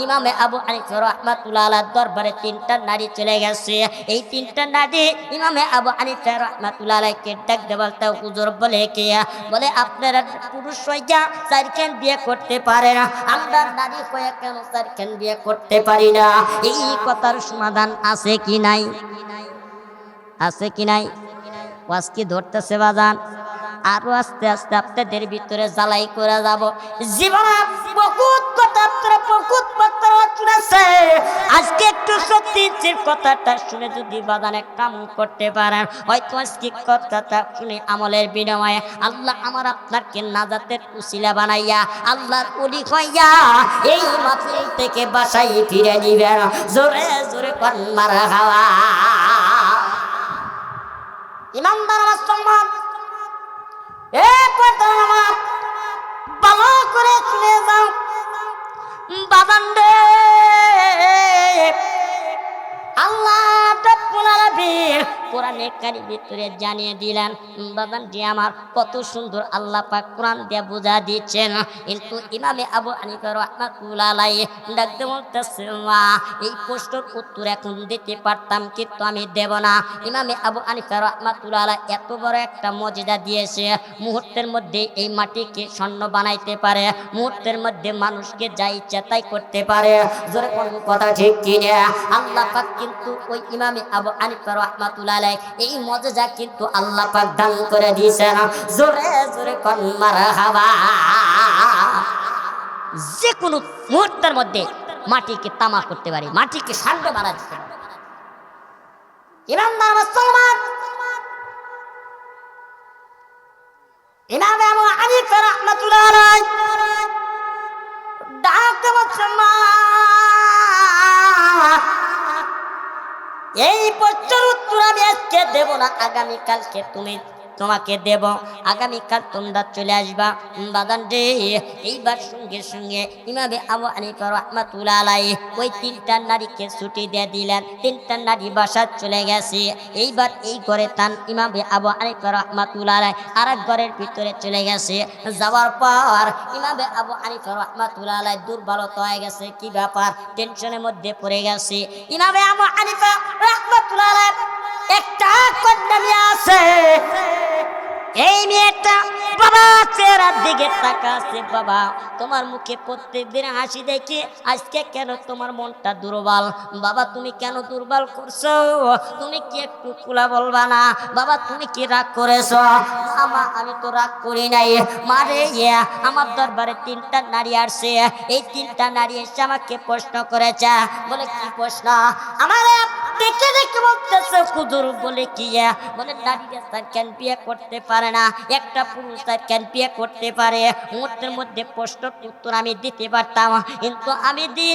ইমামে আবু হানিফা রাহমাতুল্লাহ আলাইহির দরবারে তিনটা নারী চলে গেছে। এই তিনটা নারী ইমামে আবু হানিফা রাহমাতুল্লাহ আলাইহিকে ডাক দিয়ে বলতে, হুজুর বলে কে? বলে আপনারা পুরুষ হইয়া চারখান বিয়ে করতে পারে না, আমরা নারী হয়ে কেন চারখান বিয়ে করতে পারি না? এই কথার সমাধান আছে কি নাই? আছে কি নাই? ওয়াজ কি ধরতেছে বাজান? আরো আস্তে আস্তে আপনাদের ভিতরে জ্বালাই করে যাব। জীবনে বহুত কথা আপনারা বহুত শুনেছে, আজকে একটু সত্যির কথাটা শুনে যদি বাদানে কাম করতে পারেন, হয়তো আজকে কথাটা শুনে আমলের বিনিময়ে আল্লাহ আমার আপনাকে নাজাতের উসিলা বানাইয়া আল্লাহর ওলি হইয়া এই মাহফিল থেকে বাসায় ফিরে নিবেন। জোরে জোরে কোন মারহাবা। ইমানদার মুসলমান, এ কথা আমার ভালো করে শুনে যাও। বাবান রে, আল্লাহ রাব্বুল আলামিন কোরআনে কারীমের ভিতরে জানিয়ে দিলেন। বাবান জি আমার কত সুন্দর আল্লাহ পাক কোরআন দিয়ে বুঝা দিচ্ছেন। কিন্তু ইমামে আবু হানিফা রাহমাতুল্লাহ আলাইহি ডাকতে বলতেছে, এই প্রশ্নের উত্তর এখন দিতে পারতাম কিন্তু আমি দেব না। ইমামে আবু হানিফা রাহমাতুল্লাহ আলাইহি এত বড় একটা মুজিজা দিয়েছে, মুহূর্তের মধ্যে এই মাটিকে স্বর্ণ বানাইতে পারে, মুহূর্তের মধ্যে মানুষকে যা ইচ্ছা তাই করতে পারে। জোরে কোন কথা ঠিক কিনা? আল্লাহ পাক কিন্তু ওই ইমামে আবু হানিফা রাহমাতুল্লাহ আলাইহি এই মজা কিন্তু আল্লাহ পাক দান করে দিয়েছেন। জোরে জোরে কোন মারহাবা। যে কোনো মুহূর্তের মধ্যে মাটিকে তামা করতে পারে, মাটিকে সামনে মারা দিতে পারে। ইমানদার মুসলমান, ইমাম আবু হানিফা রাহমাতুল্লাহ আলাইহি ডাকতে বলছেন, মা এই প্রশ্নের উত্তর আমি আজকে দেব না, আগামীকালকে তোমাকে দেব। আগামীকাল তোমরা চলে আসবা বাদান রে। এইবার সঙ্গে সঙ্গে ইমামে আবু হানিফা রাহমাতুল্লাহ আলাইহি ওই তিনটা নারীকে ছুটি দিয়ে দিলেন। তিনটা নারী বাসা চলে গেছে। এইবার এই ঘরে তান ইমামে আবু হানিফা রাহমাতুল্লাহ আলাইহি আরেক ঘরের ভিতরে চলে গেছে। যাওয়ার পর ইমামে আবু হানিফা রাহমাতুল্লাহ আলাইহি দুর্বলতা হয়ে গেছে। কি ব্যাপার, টেনশনের মধ্যে পড়ে গেছে। ইমামে আবু হানিফা রাহমাতুল্লাহ আলাইহি একটা কন্যা নিয়ে আসে। এই মেয়েটা বাবা চেহারার দিকে তাকাছে। বাবা, তোমার মুখে প্রত্যেকদিন হাসি দেখি, আজকে কেন তোমার মনটা দুর্বল? বাবা, তুমি কেন দুর্বল করছো? তুমি কি একটু খোলা বলবা না? বাবা, তুমি কি রাগ করেছো? আমা, আমি তো রাগ করি নাই মারে। আমার দরবারে তিনটা নারী আসছে। এই তিনটা নারী এসে আমাকে প্রশ্ন করেছে। বলে কি প্রশ্ন? আমার দেখে দেখে বলতেছে হুজুর, বলে কি? বলে নারীরা তার কেন বিয়ে করতে পারে না, একটা পুরুষ তার কেন বিয়ে করতে পারে? মুহূর্তের মধ্যে প্রশ্নের উত্তর আমি দিতে পারতাম, কিন্তু আমি দিই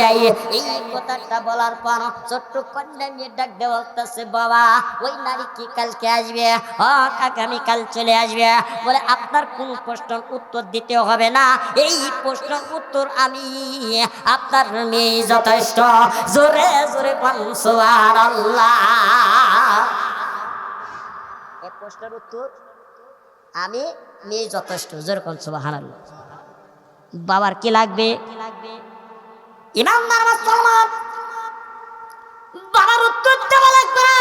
নাই। এই কথাটা বলার পর ছোট্ট কন্যা নিয়ে ডাক দিয়ে বলতেছে, বাবা ওই নারী কি কালকে আসবে? আগামীকাল চলে আসবে। বলে আপনার কোন প্রশ্নের উত্তর দিতে হবে না, এই প্রশ্নের উত্তর আমি আপনার মেয়ে যথেষ্ট। জোরে জোরে বলুন সুবহানাল্লাহ। এই প্রশ্নের উত্তর আমি মেয়ে যথেষ্ট। জোরে বলুন সুবহানাল্লাহ। বাবার কি লাগবে? ইমানদার মুসলমান, বাবার উত্তর দেওয়া লাগবে না,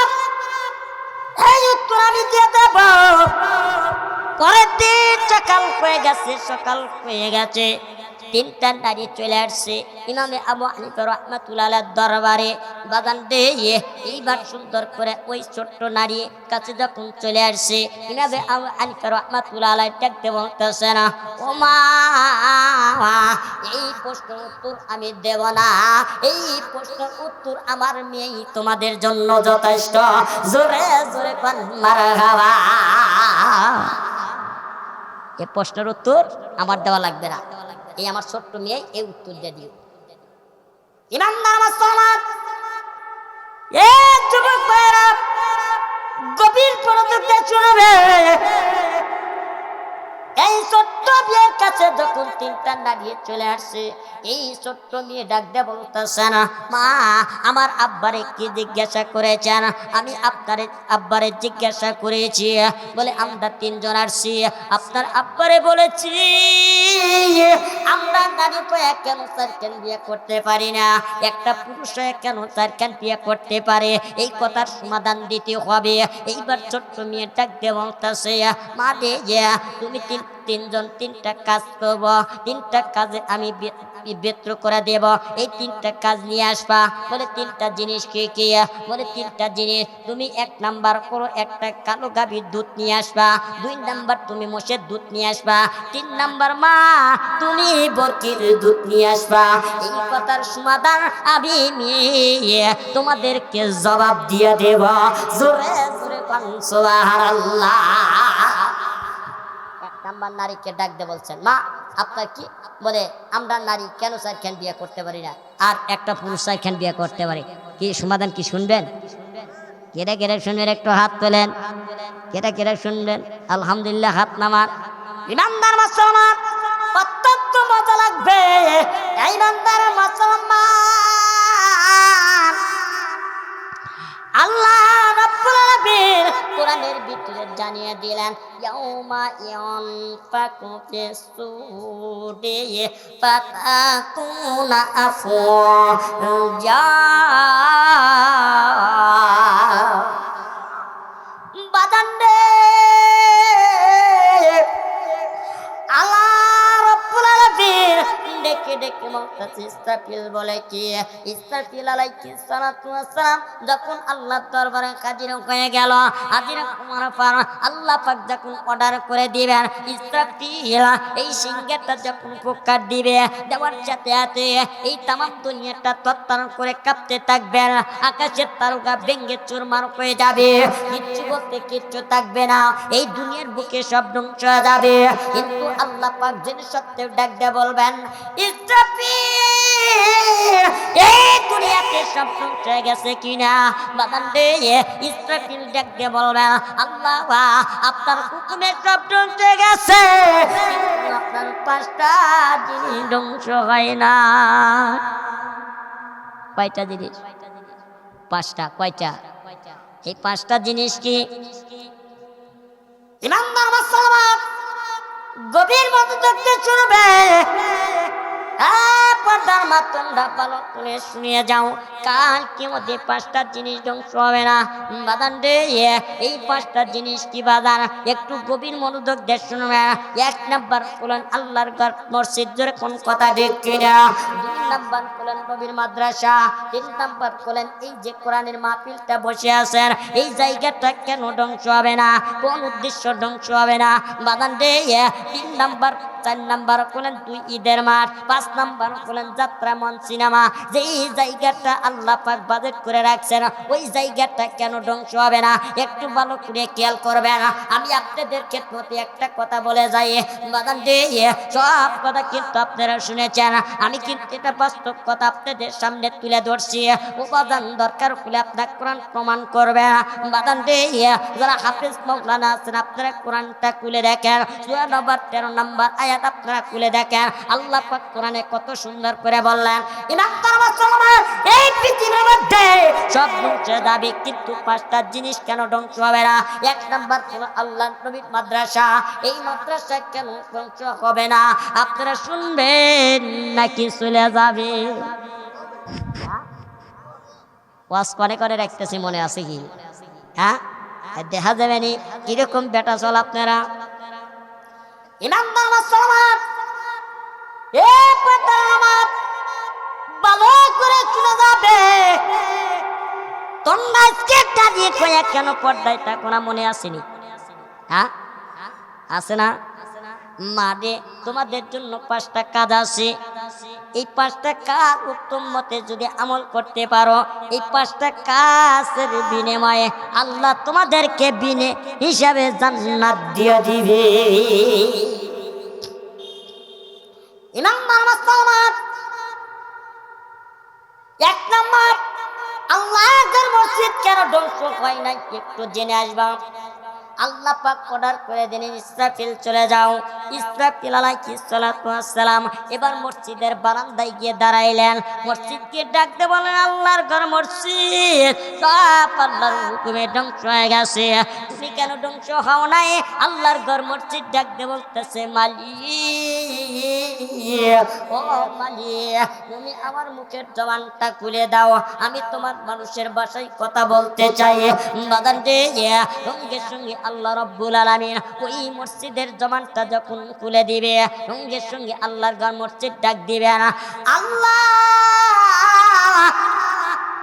এই উত্তর আমি দিয়ে দেব। পরের দিন সকাল হয়ে গেছে, তিনটা নারী চলে আসছে ইমামে আবু হানিফা রাহমাতুল্লাহ আলাইহির দরবারে। বাগান দিয়ে এইবার সুন্দর করে ওই ছোট্ট নারী কাছে যখন চলে আসছে, ইমামে আবু হানিফা রাহমাতুল্লাহ আলাইহি ডাকতে বলতেছে না, ও মা, এই প্রশ্নের উত্তর আমি দেব না, এই প্রশ্নের উত্তর আমার মেয়ে তোমাদের জন্য যথেষ্ট। জোরে জোরে কোন মারহাবা। এই প্রশ্নের উত্তর আমার দেওয়া লাগবে না, এই আমার ছোট্ট মেয়ে এই উত্তর দিয়ে দিও। ইমানদার মুসলমান, যুবক ভাইরা গভীর মনোযোগ দিয়ে শুনবে। এই ছোট্ট মেয়ের কাছে যখন তিনটা নারী চলে আসছে, এই ছোট্ট মেয়ে ডাক দিয়ে বলতেছে না, মা আমার আব্বারে কি জিজ্ঞাসা করেছেন? আমি আপনার আব্বারে জিজ্ঞাসা করেছি। বলে আমরা তিনজন আসছি, আপনার আব্বারে বলেছি আমরা নারী তো কেন চারখান বিয়ে করতে পারি না, একটা পুরুষ কেন চারখান বিয়ে করতে পারে? এই কথার সমাধান দিতে হবে। এইবার ছোট্ট মেয়ে ডাক দিয়ে বলতেছে, মা রে, তুমি তিনজন তিনটা কাজ করব, তিনটা কাজে আমি বেত্র করে দেব, এই তিনটা কাজ নিয়ে আসবা। বলে তিনটা জিনিস কি কি? বলে তিনটা জিনিস, তুমি 1 নাম্বার করো একটা কালো গাভীর দুধ নিয়ে আসবা, 2 নাম্বার তুমি মোষের দুধ নিয়ে আসবা, 3 নাম্বার মা তুমি বকরির দুধ নিয়ে আসবা। এই কথার সমাধান আমি তোমাদেরকে জবাব দিয়ে দেব। জোরে জোরে সুবহানাল্লাহ। 1 নাম্বার নারীকে ডাক দিয়ে বলছেন, মা আপনার কি? বলে আমরা নারী কেন চারখান বিয়ে করতে পারি না, আর একটা পুরুষ চারখান বিয়ে করতে পারে। কি সমাধান কি শুনবেন? কেটা কেটা শুনবেন? একটু হাত তোলেন। কেটা কেটা শুনবেন? আলহামদুলিল্লাহ, হাত নামান। ইমানদার মুসলমান, অত্যন্ত মজা লাগবে। ইমানদার মুসলমান, আল্লাহ রাব্বুল আলামিন কোরআনের ভিতরে জানিয়ে দিলেন, ইয়াউমা ইয়ানফাকু ফিস-সূরি ফাতাকুনা আফওয়াজা। বাদান্ডে আল্লাহ রাব্বুল আলামিন ডেকে ডেকে বলতেছে ইসরাফিল বলে কি ইসরাফিল আলাইহিস সালাতু ওয়াস সালাম যখন আল্লাহর দরবারে হাজির হয়ে গেল হাজির হওয়ার পর আল্লাহ পাক যখন অর্ডার করে দিবেন ইসরাফিল এই সিংহাটা যখন ফুৎকার দিবে দেওয়ার সাথে সাথে এই তামাম দুনিয়াটা তত্তর করে কাঁপতে থাকবে আকাশের তারকা ভেঙে চুরমার হয়ে যাবে কিচ্ছু বলতে কিচ্ছু থাকবে না এই দুনিয়ার বুকে সব ধ্বংস হয়ে যাবে কিন্তু আল্লাহ পাক জেনে সত্ত্বেও ডাক দিয়ে বলবেন ইসরাফিল এই দুনিয়াতে সব ধ্বংস হয়ে গেছে কিনা বাদান দে ইসরাফিল ডাক দিয়ে বলবেন আল্লাহ আপনার হুকুমে সব ধ্বংস হয়ে গেছে কিন্তু আপনার পাঁচটা জিনিস ধ্বংস হয় না কয়টা জিনিস পাঁচটা কয়টা এই পাঁচটা জিনিস কি ইমানদার মুসলমান গভীর মনোযোগ দিয়ে শুনবে পর্দার মাতন্ডা পালন করে শুনিয়ে যাও কাল কি মধ্যে পাঁচটা জিনিস ধ্বংস হবে না বাদান রে এই পাঁচটা জিনিস কি বাদান একটু গভীর মনোযোগ দিয়ে শুনবে এক নাম্বার হলেন আল্লাহর ঘর মসজিদ জোরে কোন কথা ঠিক কিনা দুই নাম্বার হলেন নবীর মাদ্রাসা তিন নাম্বার হলেন এই যে কোরআনের মাহফিলটা বসে আছেন এই জায়গাটা কেন ধ্বংস হবে না কোন উদ্দেশ্য ধ্বংস হবে না বাদান রে তিন নাম্বার চার নাম্বার হলেন দুই ঈদের মাঠ পাঁচ নাম্বার হলেন যাত্রা মন সিনেমা যে এই জায়গাটা আল্লাহ পাক বাজেট করে রাখছেন ওই জায়গাটা কেন ধ্বংস হবে না একটু ভালো করে খেয়াল করবেন আমি আপনাদের ক্ষেত্রে একটা কথা বলে যাই বাদান দিয়ে সব কথা কিন্তু আপনারা শুনেছেন আমি কিন্তু এটা বাস্তব কথা আপনাদের সামনে তুলে ধরছি উপাদান দরকার হলে আপনার কোরআন প্রমাণ করবে বাদান দিয়ে যারা হাফেজ মাওলানা আছেন আপনারা কোরআনটা খুলে দেখেন সূরা নম্বর 13 নম্বর আয়াত আপনারা খুলে দেখেন আল্লাহ পাক কোরআনে কত সুন্দর করে বললেন ইমানদার মুসলমান এই পৃথিবীর মধ্যে সব ধ্বংস যাবে কিন্তু পাঁচটা জিনিস কেন ধ্বংস হবে না এক নাম্বার হলো আল্লাহর নবীর মাদ্রাসা এই মাদ্রাসা কেন ধ্বংস হবে না আপনারা শুনবেন নাকি চলে যাবে ওয়াজ করে করে রাখতেছি মনে আছে কি হ্যাঁ দেখা যাবে নি কিরকম বেটা চল আপনারা ইমানদার মুসলমান ভালো করে শুনে যাবে তোমরা আজকে দাঁড়িয়ে কয়ে কেন পর্দায় থাকো না মনে আসেনি হ্যাঁ আছে না মারে তোমাদের জন্য পাঁচটা কাজ আছে এই পাঁচটা কাজ উত্তম মতে যদি আমল করতে পারো এই পাঁচটা কাজের বিনিময়ে আল্লাহ তোমাদেরকে বিনে হিসাবে জান্নাত দিয়ে দিবে ইমানদার মুসলমান এক নাম্বার আল্লাহর মসজিদ কেন ধ্বংস হয় না একটু জেনে আসবা আল্লাহ পাক অর্ডার করে দিলেন ইসরাফিল চলে যাও ইসরাফিল আলাইহিস সালাতু ওয়াস সালাম এবার মসজিদের বারান্দায় গিয়ে দাঁড়াইলেন মসজিদকে ডাকতে বলেন আল্লাহর ঘর মসজিদ সব আল্লাহর হুকুমে ধ্বংস হয়ে গেছে তুমি কেন ধ্বংস হও নাই আল্লাহর ঘর মসজিদ ডাকতে বলতেছে মালিক ও মালিক তুমি আমার মুখের জবানটা খুলে দাও আমি তোমার মানুষের ভাষায় কথা বলতে চাই বাদান রে সঙ্গে সঙ্গে আল্লাহ রাব্বুল আলামিন ওই মসজিদের জবানটা যখন খুলে দিবে সঙ্গে সঙ্গে আল্লাহর ঘর মসজিদ ডাক দিবে না আল্লাহ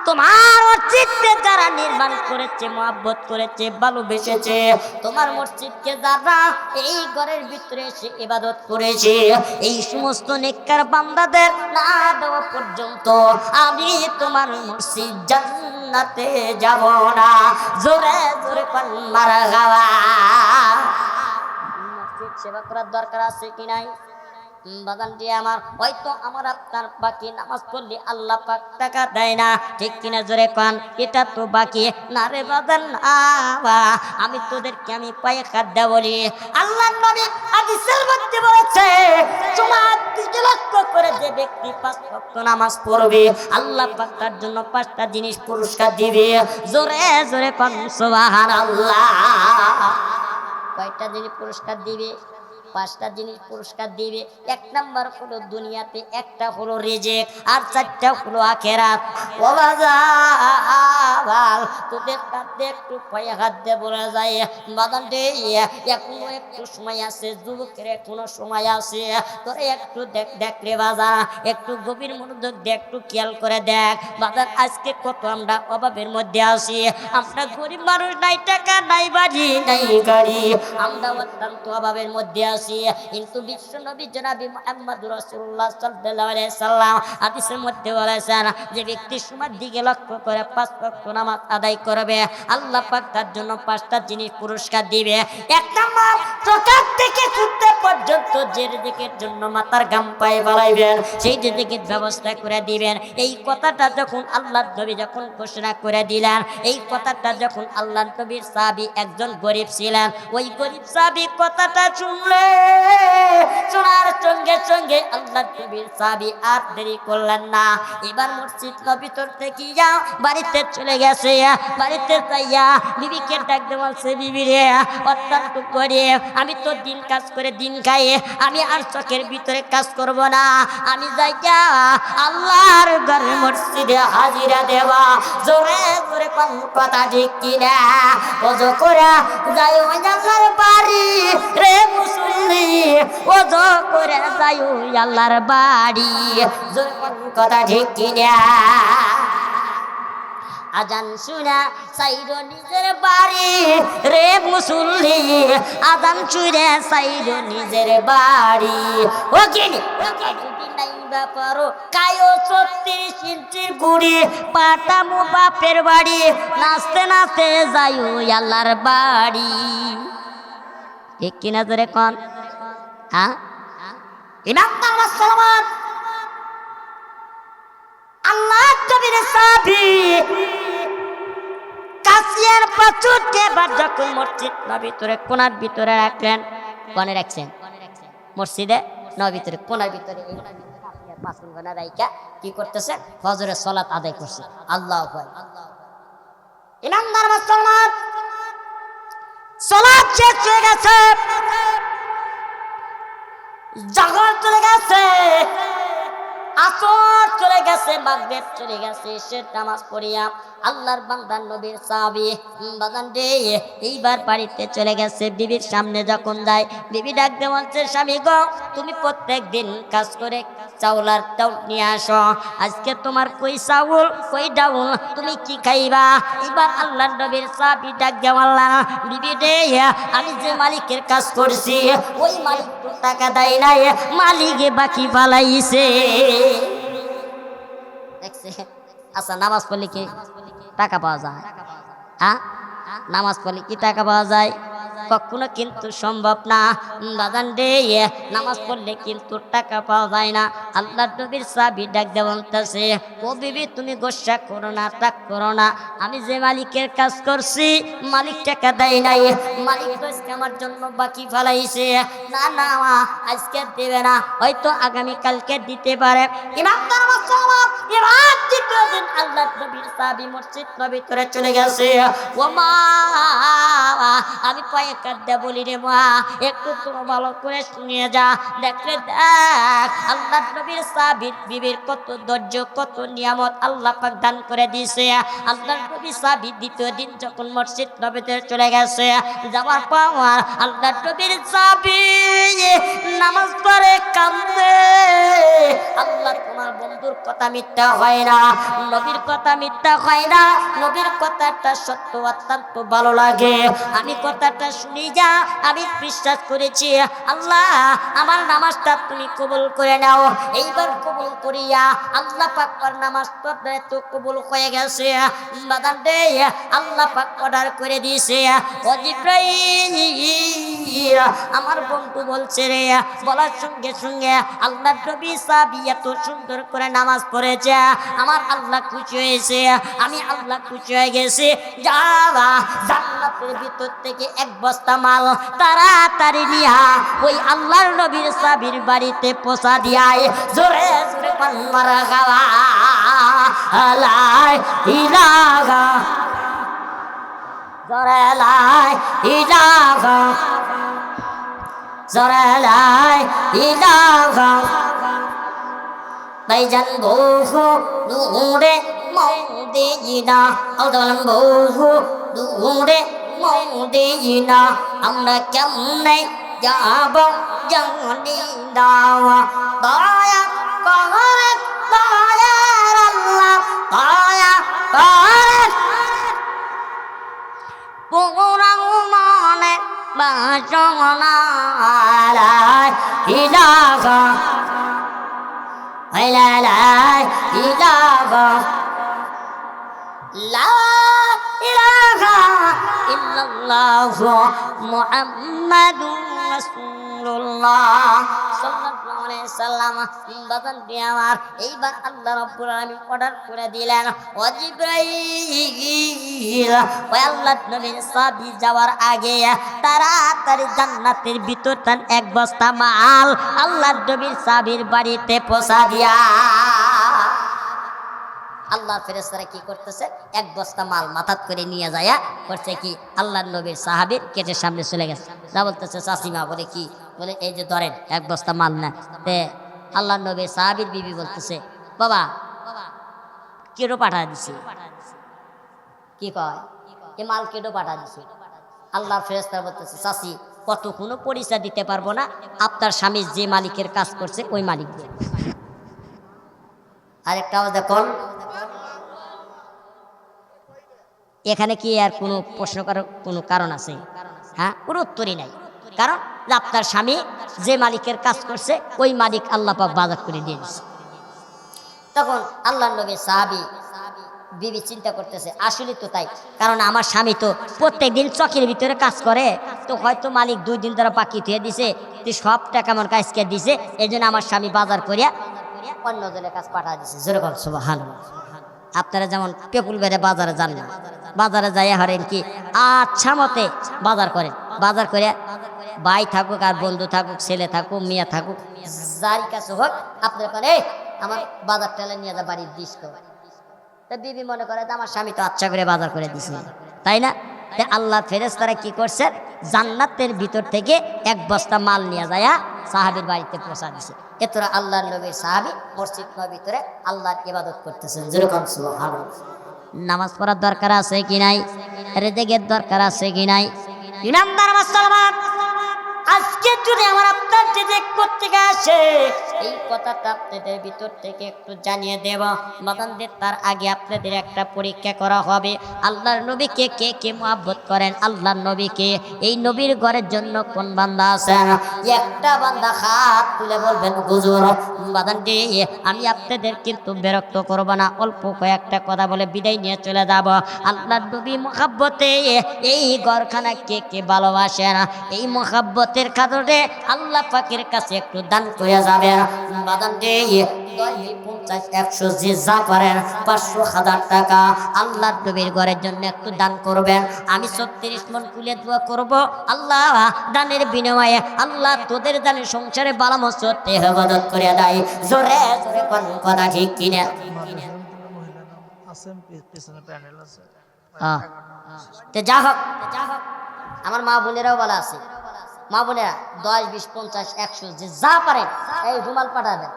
তোমার মসজিদকে যারা নির্মাণ করেছে মহব্বত করেছে ভালোবেসেছে তোমার মসজিদকে যারা এই ঘরের ভিতরে এসে ইবাদত করেছে এই সমস্ত নেককার বান্দাদের না দেওয়া পর্যন্ত আমি তোমার মসজিদ জান্নাতে যাব না জোরে জোরে মারহাবা মসজিদ সেবা করার দরকার আছে কি নাই বাগানটি আমার হয়তো আমার আপনার বাকি নামাজ পড়লে আল্লাহ পাক টাকা দেয় না ঠিক কিনা জোরে কান এটা তো বাকি না রে বাগান আমি তোদেরকে আমি পায়ে খাদ্য বলি আল্লাহর নবী হাদিসের মধ্যে বলেছে জুমার দিকে লক্ষ্য করে যে ব্যক্তি 5 ওয়াক্ত নামাজ পড়বে আল্লাহ পাক তার জন্য 5টা জিনিস পুরস্কার দিবে জোরে জোরে কান সুবহানাল্লাহ কয়টা জিনিস পুরস্কার দিবে পাঁচটা জিনিস পুরস্কার দিবে। এক নাম্বার হলো দুনিয়াতে, একটা হলো রিজিক, আর চারটা হলো আখিরাত। ও বাজার, তোদের কাছে একটু পায়ে হাত দিয়ে বলা যায় বাদান রে, এখনো একটু সময় আছে, যুবকের এখনো সময় আছে। তোরা একটু দেখ রে বাজার, একটু গভীর মনোযোগ দেখ, একটু খেয়াল করে দেখ বাজার, আজকে কত আমরা অভাবের মধ্যে আছি। আমরা গরিব মানুষ, নাই টাকা, নাই বাড়ি, নাই গাড়ি, আমরা অত্যন্ত অভাবের মধ্যে আছি। কিন্তু বিশ্ব নবী জনাবি মুহাম্মদ রাসূলুল্লাহ সাল্লাল্লাহু আলাইহি সাল্লাম হাদিসের মধ্যে বলেছেন, যে ব্যক্তি সময়ের দিকে লক্ষ্য করে 5 ওয়াক্ত নামাজ আদায় করবে, আল্লাহ পাক তার জন্য 5টা জিনিস পুরস্কার দিবে। এক নাম্বার, সকাল থেকে সূর্য পর্যন্ত যে রিজিকের জন্য মাথার ঘাম পায়ে ফেলাইবেন, সেই রিজিকের ব্যবস্থা করে দিবেন। এই কথাটা যখন আল্লাহর নবী যখন ঘোষণা করে দিলেন, এই কথাটা যখন আল্লাহর নবীর সাহাবী একজন গরিব ছিলেন, ওই গরিব সাহাবী কথাটা শুনলে, শোনার সঙ্গে সঙ্গে আল্লাহর নবীর সাহাবী আর দেরি করলেন না, এবার মসজিদ ভিতর থেকে বাড়িতে চলে গেছে। বাড়িতে যাইয়া বিবিকে ডাকতে বলছে, বিবি রে, অত্যন্ত করে আমি তো দিন কাজ করে দিন খাই, আমি আর চোখের ভিতরে কাজ করব না, আমি যাইয়া আল্লাহর ঘরে মসজিদে হাজিরা দেওয়া। জোরে জোরে কোন কথা ঠিক কিনা? ওযো করে যাই ওই আল্লাহর বাড়ি রে মুসল্লি, ওযো করে যাই ওই আল্লাহর বাড়ি। জোরে কোন কথা ঠিক কিনা? আজান শুনা সাইরো নিজের বাড়ি রে মুসল্লি, আজান শুনে সাইরো নিজের বাড়ি। ও কিনি যদি নাইবা পারো কায়ো 36 ইঞ্চির গুড়ি, পাঠামো বাপের বাড়ি, নাচতে নাচতে যাইও আল্লাহর বাড়ি। ঠিক কিনা জোরে কোন? হ্যাঁ, ইমানদার মুসলমান, আল্লাহ নবীর সাহাবী কাসিয়ার পাঁচুকে বার যখন মসজিদ নবীর কোনার ভিতরে রাখলেন, কোনে রাখছেন? মসজিদে নবীর ভিতরে কোনার ভিতরে এই কাসিয়ার পাঁচুন গোনা রাইকা কি করতেছে? ফজরের সালাত আদায় করছে। আল্লাহু আকবার। ইমানদার মুসলমান, সালাত শেষ হয়ে গেছে, জোহর চলে গেছে, আসর চলে গেছে, মাগরিব চলে গেছে, সে নামাজ পড়িয়া আল্লাহর বান্দা নবীর সাহাবী বাজান রে এইবার বাড়িতে চলে গেছে। বিবির সামনে যখন যায়, বিবি ডাকতে বলছে, স্বামী গো, তুমি প্রত্যেক দিন কাজ করে চাউল আর ডাউল নিয়ে আসো, আজকে তোমার কই চাউল কই ডাউল, তুমি কি খাইবা? এবার আল্লাহর নবীর সাহাবী ডাক দিয়ে বললেন, বিবি রে, আমি যে মালিকের কাজ করছি ওই মালিক তো টাকা দেয় নাই, মালিকে বাকি পালাইছে। দেখছে? আচ্ছা, নামাজ পড়লে কি টাকা পাওয়া যায়? হ্যাঁ, নামাজ পড়লে কি টাকা পাওয়া যায়? কখনো কিন্তু সম্ভব না বাজান রে, নামাজ পড়লে কিন্তু টাকা পাওয়া যায় না। আল্লাহর নবীর সাহাবী ডাক দিয়ে বলতেছে, ও বিবি, তুমি গোসা করো না, রাগ করো না, আমি যে মালিকের কাজ করছি মালিক টাকা দেয় নাই, মালিক তো আজকে আমার জন্য বাকি ফেলাইছে। না না, আজকে দেবে না, হয়তো আগামীকালকে দিতে পারে। ইমানদার মুসলমান, এবার দ্বিতীয় দিন আল্লাহর নবীর সাহাবী মসজিদ ভিতরে চলে গেছে। ও মা, আমি পায়ে কাঁদতে বলি রে মা, একটু তুমি ভালো করে শুনিয়ে যা, দেখলে দেখ আল্লাহর নবীর সাহাবীর বিবির কত ধৈর্য, কত নিয়ামত আল্লাহ পাক দান করে দিয়েছে। আল্লাহর নবী সাহাবী দ্বিতীয় দিন যখন মসজিদ নবীতে চলে গেছে, যাওয়ার পর আল্লাহর নবীর সাহাবী নামাজ পড়ে কাঁদে। আল্লাহ, তোমার বন্ধুর কথা মিথ্যা হয় না, নবীর কথা মিথ্যা হয় না, নবীর কথাটা সত্য, অত্যন্ত ভালো লাগে, আমি কথাটা শুনি যা, আমি বিশ্বাস করেছি। আল্লাহ, আমার নামাজটা তুমি কবুল করে নাও। এইবার কবুল করিয়া আল্লাহ পাক নামাজ পড়তে তো কবুল হয়ে গেছে। বাদান রে, আল্লাহ পাক অর্ডার করে দিয়েছে, ও জিবরাইল, আমার বন্ধু বলছে রে, বলার সঙ্গে সঙ্গে আল্লাহর নবী সাহাবী এত সুন্দর করে নামাজ পড়েছে, আমার আল্লাহ খুশি হয়েছে, আমি আল্লাহ খুশি হয়ে গেছি। যাবা জান্নাতের ভিতর থেকে এক বস্তা মাল তাড়াতাড়ি নিয়া ওই আল্লাহর নবীর সাহাবীর বাড়িতে পৌঁছা দিয়ায়। জোরে জোরে মারা খাওয়া লাই ইলাহা, জোরে লাই ইলাহা, জোরে লা ইলাহা ভাইজান বহু দূরে মদিনা আল্লাহ বহু দূরে মদিনা আমরা কেমনে যাব জানি না দয়া করে দয়ার আল্লাহ দয়া করে পুরা মনে বাসনা লা ইলাহা লা ইলাহা লা ইলাহা ইল্লাল্লাহ মুহাম্মাদুর রাসূলুল্লাহ সাল্লাল্লাহু আলাইহি সাল্লাম। বাজান দিয়ে আমার এইবার আল্লাহ রাব্বুল আলামিন অর্ডার করে দিলেন, ও জিবরাইল ও আল্লাহর নবীর সাহাবী যাওয়ার আগে তাড়াতাড়ি জান্নাতের ভিতর তার এক বস্তা মাল আল্লাহর নবীর সাহাবীর বাড়িতে পৌঁছা দিয়া। আল্লাহ ফেরেশতারা কি করতেছে, এক বস্তা মাল মাথাত করে নিয়ে যায় করছে কি আল্লাহর নবীর সাহাবীর গেটের সামনে চলে গেছে। যা বলতেছে চাচিমা বলে কি বলে এই যে ধরেন এক বস্তা মাল না। তে আল্লাহর নবীর সাহাবীর বিবি বলতেছে বাবা কেডো পাঠা দিছি, কি কয় এ মাল কেডো পাঠা দিছি। আল্লাহর ফেরেশতারা বলতেছে চাচি কত কোনো পরিচয় দিতে পারবো না, আপনার স্বামী যে মালিকের কাজ করছে ওই মালিক দিয়ে। আরেকটা দেখুন এখানে কি আর কোনো প্রশ্ন করার কোনো কারণ আছে? হ্যাঁ, কোনো উত্তরই নাই। কারণ আপনার স্বামী যে মালিকের কাজ করছে ওই মালিক আল্লাহ পাক বাজার করে দিয়ে দিচ্ছে। তখন আল্লাহর নবী সাহাবী বিবি চিন্তা করতেছে আসলে তো তাই, কারণ আমার স্বামী তো প্রত্যেকদিন চকের ভিতরে কাজ করে, তো হয়তো মালিক 2 দিন ধরে বাকি দিয়ে দিছে, তুই সব টাকা আমার কাজকে দিছে, এই জন্য আমার স্বামী বাজার করিয়া অন্য জনের কাজ পাঠা দিছে। যেরকম সুবহানাল্লাহ। আপনারা যেমন পেপুল বেড়ে বাজারে যান না, বাজারে যাইয়া হরেন কি আচ্ছা মতে বাজার করেন, বাজার করে ভাই থাকুক আর বন্ধু থাকুক ছেলে থাকুক মেয়ে থাকুক যার কাছে হোক আপনার করে আমার বাজার টেলে নিয়ে যা বাড়ির দিস। তা বিবি মনে করে আমার স্বামী তো আচ্ছা করে বাজার করে দিছে, তাই না? আল্লাহ ফেরেশতারা কি করছে, জান্নাতের ভিতর থেকে এক বস্তা মাল নিয়ে যায় সাহাবীর বাড়িতে পৌঁছা দিছে। এতরা আল্লাহর নবীর সাহাবী মসজিদ নববীর ভিতরে আল্লাহর ইবাদত করতেছেন। যেরকম সুবহানাল্লাহ। নামাজ পড়ার দরকার আছে কি নাই? রেজেকের দরকার আছে কি নাই? ইমানদার মুসলমান, আজকে যদি আমার আপনার রেজেক করতে আসে এই কথাটা আপনাদের ভিতর থেকে একটু জানিয়ে দেব। বাগানদের তার আগে আপনাদের একটা পরীক্ষা করা হবে। আল্লাহর নবীকে কে কে মুহাব্বত করেন? আল্লাহর নবীকে, এই নবীর ঘরের জন্য কোন বান্দা আছেন? একটা বান্দা হাত তুলে বলবেন হুজুর। বাগানটি আমি আপনাদের কিন্তু বিরক্ত করব না, অল্প কয়েকটা কথা বলে বিদায় নিয়ে চলে যাব। আল্লাহর নবী মুহাব্বতে এই ঘরখানা কে কে ভালোবাসেন? এই মুহাব্বতের কারণে আল্লাহ পাকের কাছে একটু দান করে যাবেন। বাদান দিয়ে 50, 100 যে যা পারেন 500,000 টাকা আল্লাহর নবীর ঘরের জন্য একটু দান করবেন। আমি 36 মন কুলে দোয়া করব, আল্লাহ দানের বিনিময়ে আল্লাহ তোদের দানের সংসারে বালা মসতে হেফাজত করে দেয়। জোরে জোরে কোন কথা ঠিক কিনা? যা হোক আমার মা বোনেরাও বলা আছে, মা বোনেরা 10, 20, 50, 100 যে যা পারেন এই রুমাল পাঠাবেন।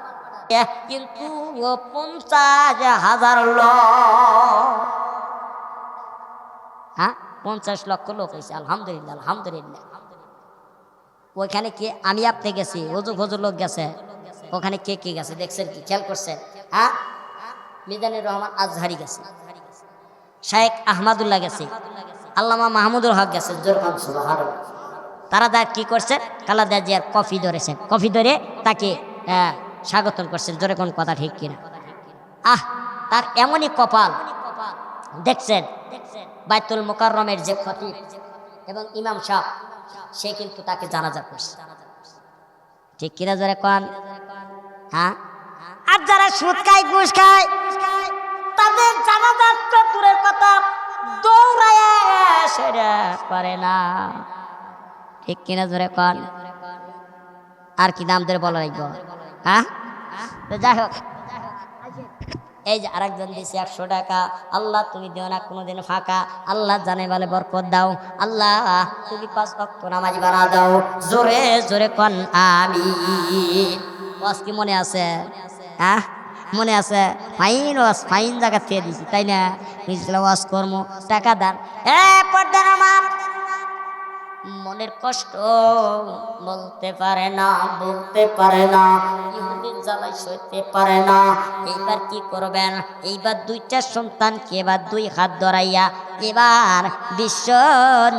কিন্তু 50,000 লোক, হ্যাঁ 50 লক্ষ লোক হয়েছে। আলহামদুলিল্লাহ আলহামদুলিল্লাহ। ওইখানে কে আমি আপনি গেছি, হুজুর হুজুর লোক গেছে, ওখানে কে কে গেছে দেখছেন কি? খেয়াল করছেন? হ্যাঁ, মিজানুর রহমান আজহারি গেছে, শেখ আহমদুল্লাহ গেছে, আল্লামা মাহমুদুল হক গেছে। তারা দা কি করছেন? খালেদা জিয়ার কফি ধরেছেন, কফি ধরে তাকে স্বাগতম করছেন। জোরে কোন কথা ঠিক কিনা? তার এমনই কপাল দেখছেন, বাইতুল মুকাররমের যে খতিব এবং ইমাম সাহেব সে কিন্তু তাকে জানাজা করছে। ঠিক কিনা? জোরে কোন। হ্যাঁ, আর যারা সুদ খায় ঘুষ খায় তাদের জানাজা তো দূরের কথা, দৌড়ায় সেটা পারে না। ঠিক কিনা? জোরে কোন। আর কি নাম ধরে বলা লাগবে? হ্যাঁ, যাই হোক এই যে আরেকজন দিছে 100 টাকা, আল্লাহ তুমি দিও না কোনোদিন ফাঁকা, আল্লাহ জানে বলে বরকত দাও, আল্লাহ তুমি 5 ওয়াক্ত নামাজ বানা দাও, জোরে জোরে কোন আমিন। ওয়াজ কি মনে আছে? হ্যাঁ মনে আছে? ফাইন ওয়াজ, ফাইন জায়গা থেকে দিছি তাই না? বুঝলাম ওয়াজ কর্ম টাকা দান। পর্দার আমার মনের কষ্ট বলতে পারে না, বলতে পারে না, ইহুদির জ্বালাই সইতে পারে না। এইবার কি করবেন? এইবার 2টা সন্তানকে এবার 2 হাত ধরাইয়া এবার বিশ্ব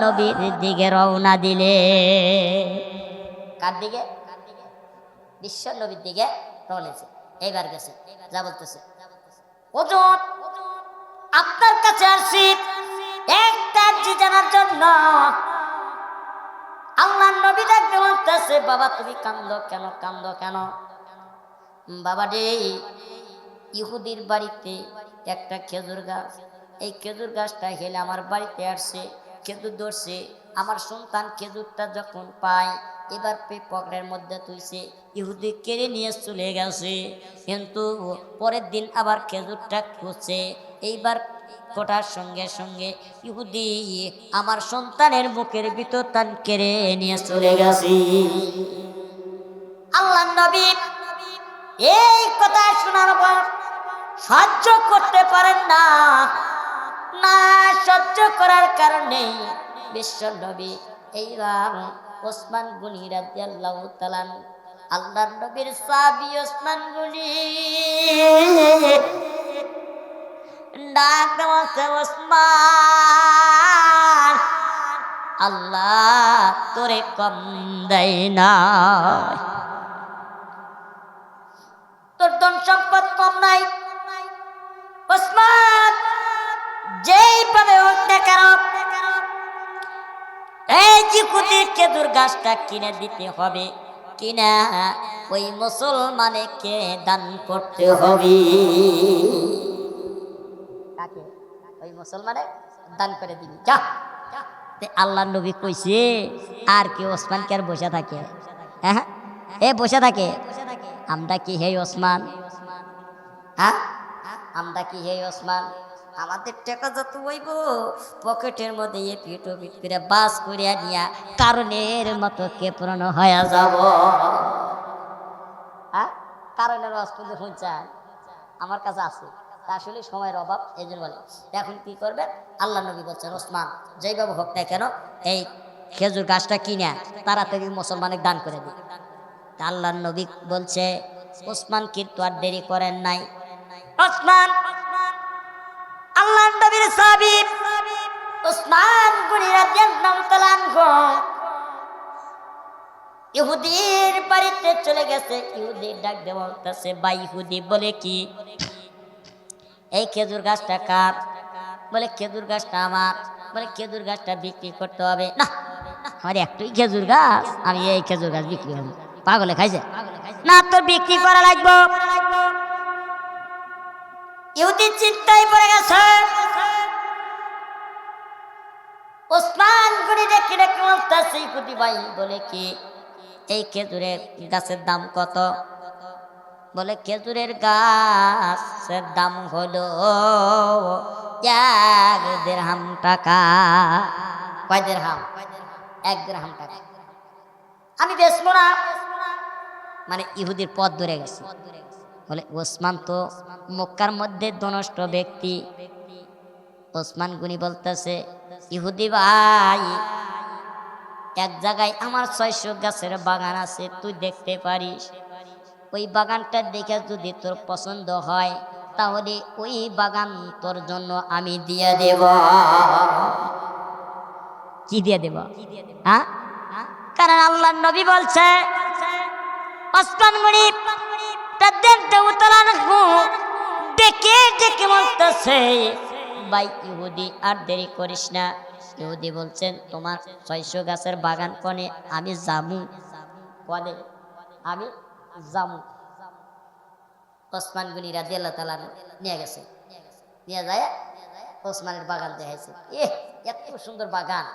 নবীর দিকে রওনা দিলে। কার দিকে? বিশ্ব নবীর দিকে রওনা দিয়েছে। এইবার গেছে, যা বলতেছে, হুজুর আপনার কাছে আসছি একটা জিনিস জানার জন্য। আল্লাহ নবী ডাকতে বলতেছে, বাবা তুমি কান্দো কেন, কান্দো কেন? বাবা রে, ইহুদির বাড়িতে একটা খেজুর গাছ, এই খেজুর গাছটা হেলে আমার বাড়িতে আসছে, খেজুর ধরছে, আমার সন্তান খেজুরটা যখন পায় এবার পকেটের মধ্যে তুইছে, ইহুদি কেড়ে নিয়ে চলে গেছে। কিন্তু পরের দিন আবার খেজুরটা খুঁজছে, এইবার কোটার সঙ্গে সঙ্গে ইহুদি আমার সন্তানের বুকের ভিতর তান কেড়ে নিয়ে চলে গেছে। আল্লাহ নবী এই কথা শোনার পর সহ্য করতে পারেন না, না সহ্য করার কারণে বিশ্ব নবী এইবার ওসমান গনি রাদিয়াল্লাহু তাআলা আল্লাহর নবীর সাহাবী ওসমান গনি ডাক দেওয়াছে, ওসমান আল্লাহ তোরে কম দেয় না, তোর ধন সম্পদ কম নাই। ওসমান যেইভাবে হোক না কেন এই ইহুদির খেজুর গাছটা কিনে দিতে হবে, কিনা ওই মুসলমানকে দান করতে হবে। কাকে? ওই মুসলমানে দান করে দিবি যা। আল্লাহ নবী কইছে আর কি ওসমানকে আর বসে থাকে? হ্যাঁ এ বসে থাকে? আমরা কি হে ওসমান? হ্যাঁ আমরা কি হে ওসমান? আমাদের টাকা যত হইব পকেটের মধ্যে পিট করে বাস করিয়া নিয়া কারণের মতো কেপ্রণ হয়ে যাব। হ্যাঁ কারণের অস্পদ শুনছেন আমার কাছে আছে, তা আসলে সময়ের অভাব এই জন্য বলে। এখন কি করবেন? আল্লাহ নবী বলছেন, ওসমান যেইভাবে হোক না কেন এই খেজুর গাছটা কিনে তাড়াতাড়ি মুসলমানের দান করে দিই। আল্লাহ নবী বলছে, ওসমান কিন্তু আর দেরি করেন নাই। ওসমান আল্লাহ নবীর সাহাবী ওসমান গনি রাদিয়াল্লাহু তাআলা আনহু ইহুদির বাড়িতে চলে গেছে। ইহুদি ডাক দিয়ে বলতেছে, ভাই ইহুদি বলে কি এই খেজুর গাছটা কার? বলে খেজুর গাছটা আমার। বলে খেজুর গাছটা বিক্রি করতে হবে না, আমার একটাই খেজুর গাছ, আমি এই খেজুর গাছ বিক্রি করবো। পাগলে খাইছে না, তোর বিক্রি করা লাগবে। ইহুদি চিন্তায় পড়ে গেছে। ওসমান গনি দেখে দেখে বলতেছে, ইহুদি ভাই বলে কি এই খেজুরের গাছের দাম কত? বলে খেজুরের গাছের দাম হলো 1 দিরহাম টাকা। কয় দিরহাম? 1 দিরহাম টাকা। আমি বেচবো না। মানে ইহুদির পথ ধরে গেছে। বলে ওসমান তো মক্কার মধ্যে ধনষ্ট ব্যক্তি। ওসমান গনি বলতেছে, ইহুদি ভাই এক জায়গায় আমার 600 গাছের বাগান আছে, তুই দেখতে পারিস। ওই বাগানটা দেখে যদি তোর পছন্দ হয় তাহলে ওই বাগান তোর জন্য আমি দিয়ে দেব। কি দিয়ে দেব? হ্যাঁ কারণ আল্লাহ নবী বলছে, ওসমান গনি রাদিয়াল্লাহু তাআলা আনহু ডেকে ডেকে বলতেছে, ভাই ইহুদি আর দেরি করিস না। ইহুদি বলছেন, তোমার 600 গাছের বাগান কোনে? আমি জামু কোনে? আমি জামু। ওসমান গনি রাদিয়াল্লাহু তাআলা নিয়ে গেছে, নিয়ে যায় ওসমানের বাগান দেখাইছে। এত সুন্দর বাগান,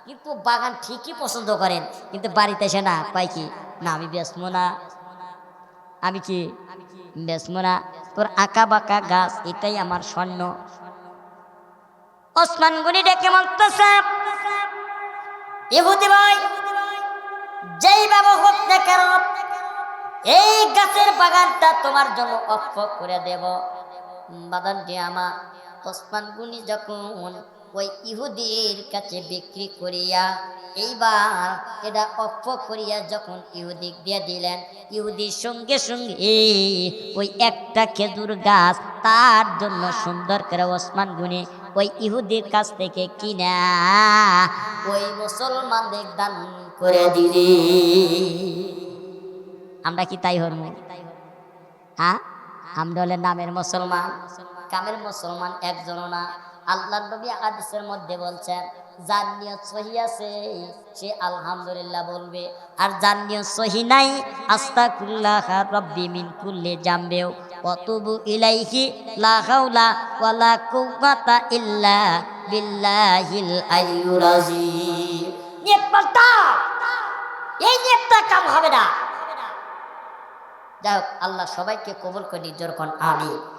কিন্তু বাগান ঠিকই পছন্দ করেন, কিন্তু বাড়িতে এসে না পাই কি না আমি বেচবো না, আমি কি বেচবো না। তোর আঁকা বাঁকা গাছ এটাই আমার স্বর্ণ। ওসমান গনি ডেকে বলতেছে, ইহুদি ভাই, যেই বাবা হোক না কেন, এই গাছের বাগানটা তোমার জন্য অক্ষ করে দেব। বাদানটি আমার ওসমান গনি যখন ওই ইহুদির কাছে বিক্রি করিয়া এইবার এটা অক্ষ করিয়া যখন ইহুদিক দিয়ে দিলেন, ইহুদির সঙ্গে সঙ্গে ওই একটা খেজুর গাছ তার জন্য সুন্দর করে ওসমান গনি ওই ইহুদির কাছ থেকে কিনা ওই মুসলমানদের দান করে দিলি। আমরা কি তাই হরমু? হ্যাঁ, আমরা হলে নামের মুসলমান, কামের মুসলমান একজনও না। আল্লাহর নবী হাদিসের মধ্যে বলছেন, যার নিয়ত সহি আছে সে আলহামদুলিল্লাহ বলবে, আর যার নিয়ত সহি নাই আস্তাগফিরুল্লাহ রাব্বি মিন কুল্লি জামবে ওয়া তুবু ইলাইহি লা হাওলা ওয়ালা কুওয়াতা ইল্লা বিল্লাহিল আলিয়্যুল আযীম। নিয়ত পাল্টা, এই নিয়তটা কাম হবে না। যাই হোক, আল্লাহ সবাইকে কবুল করে নির্জর কোন আমিন।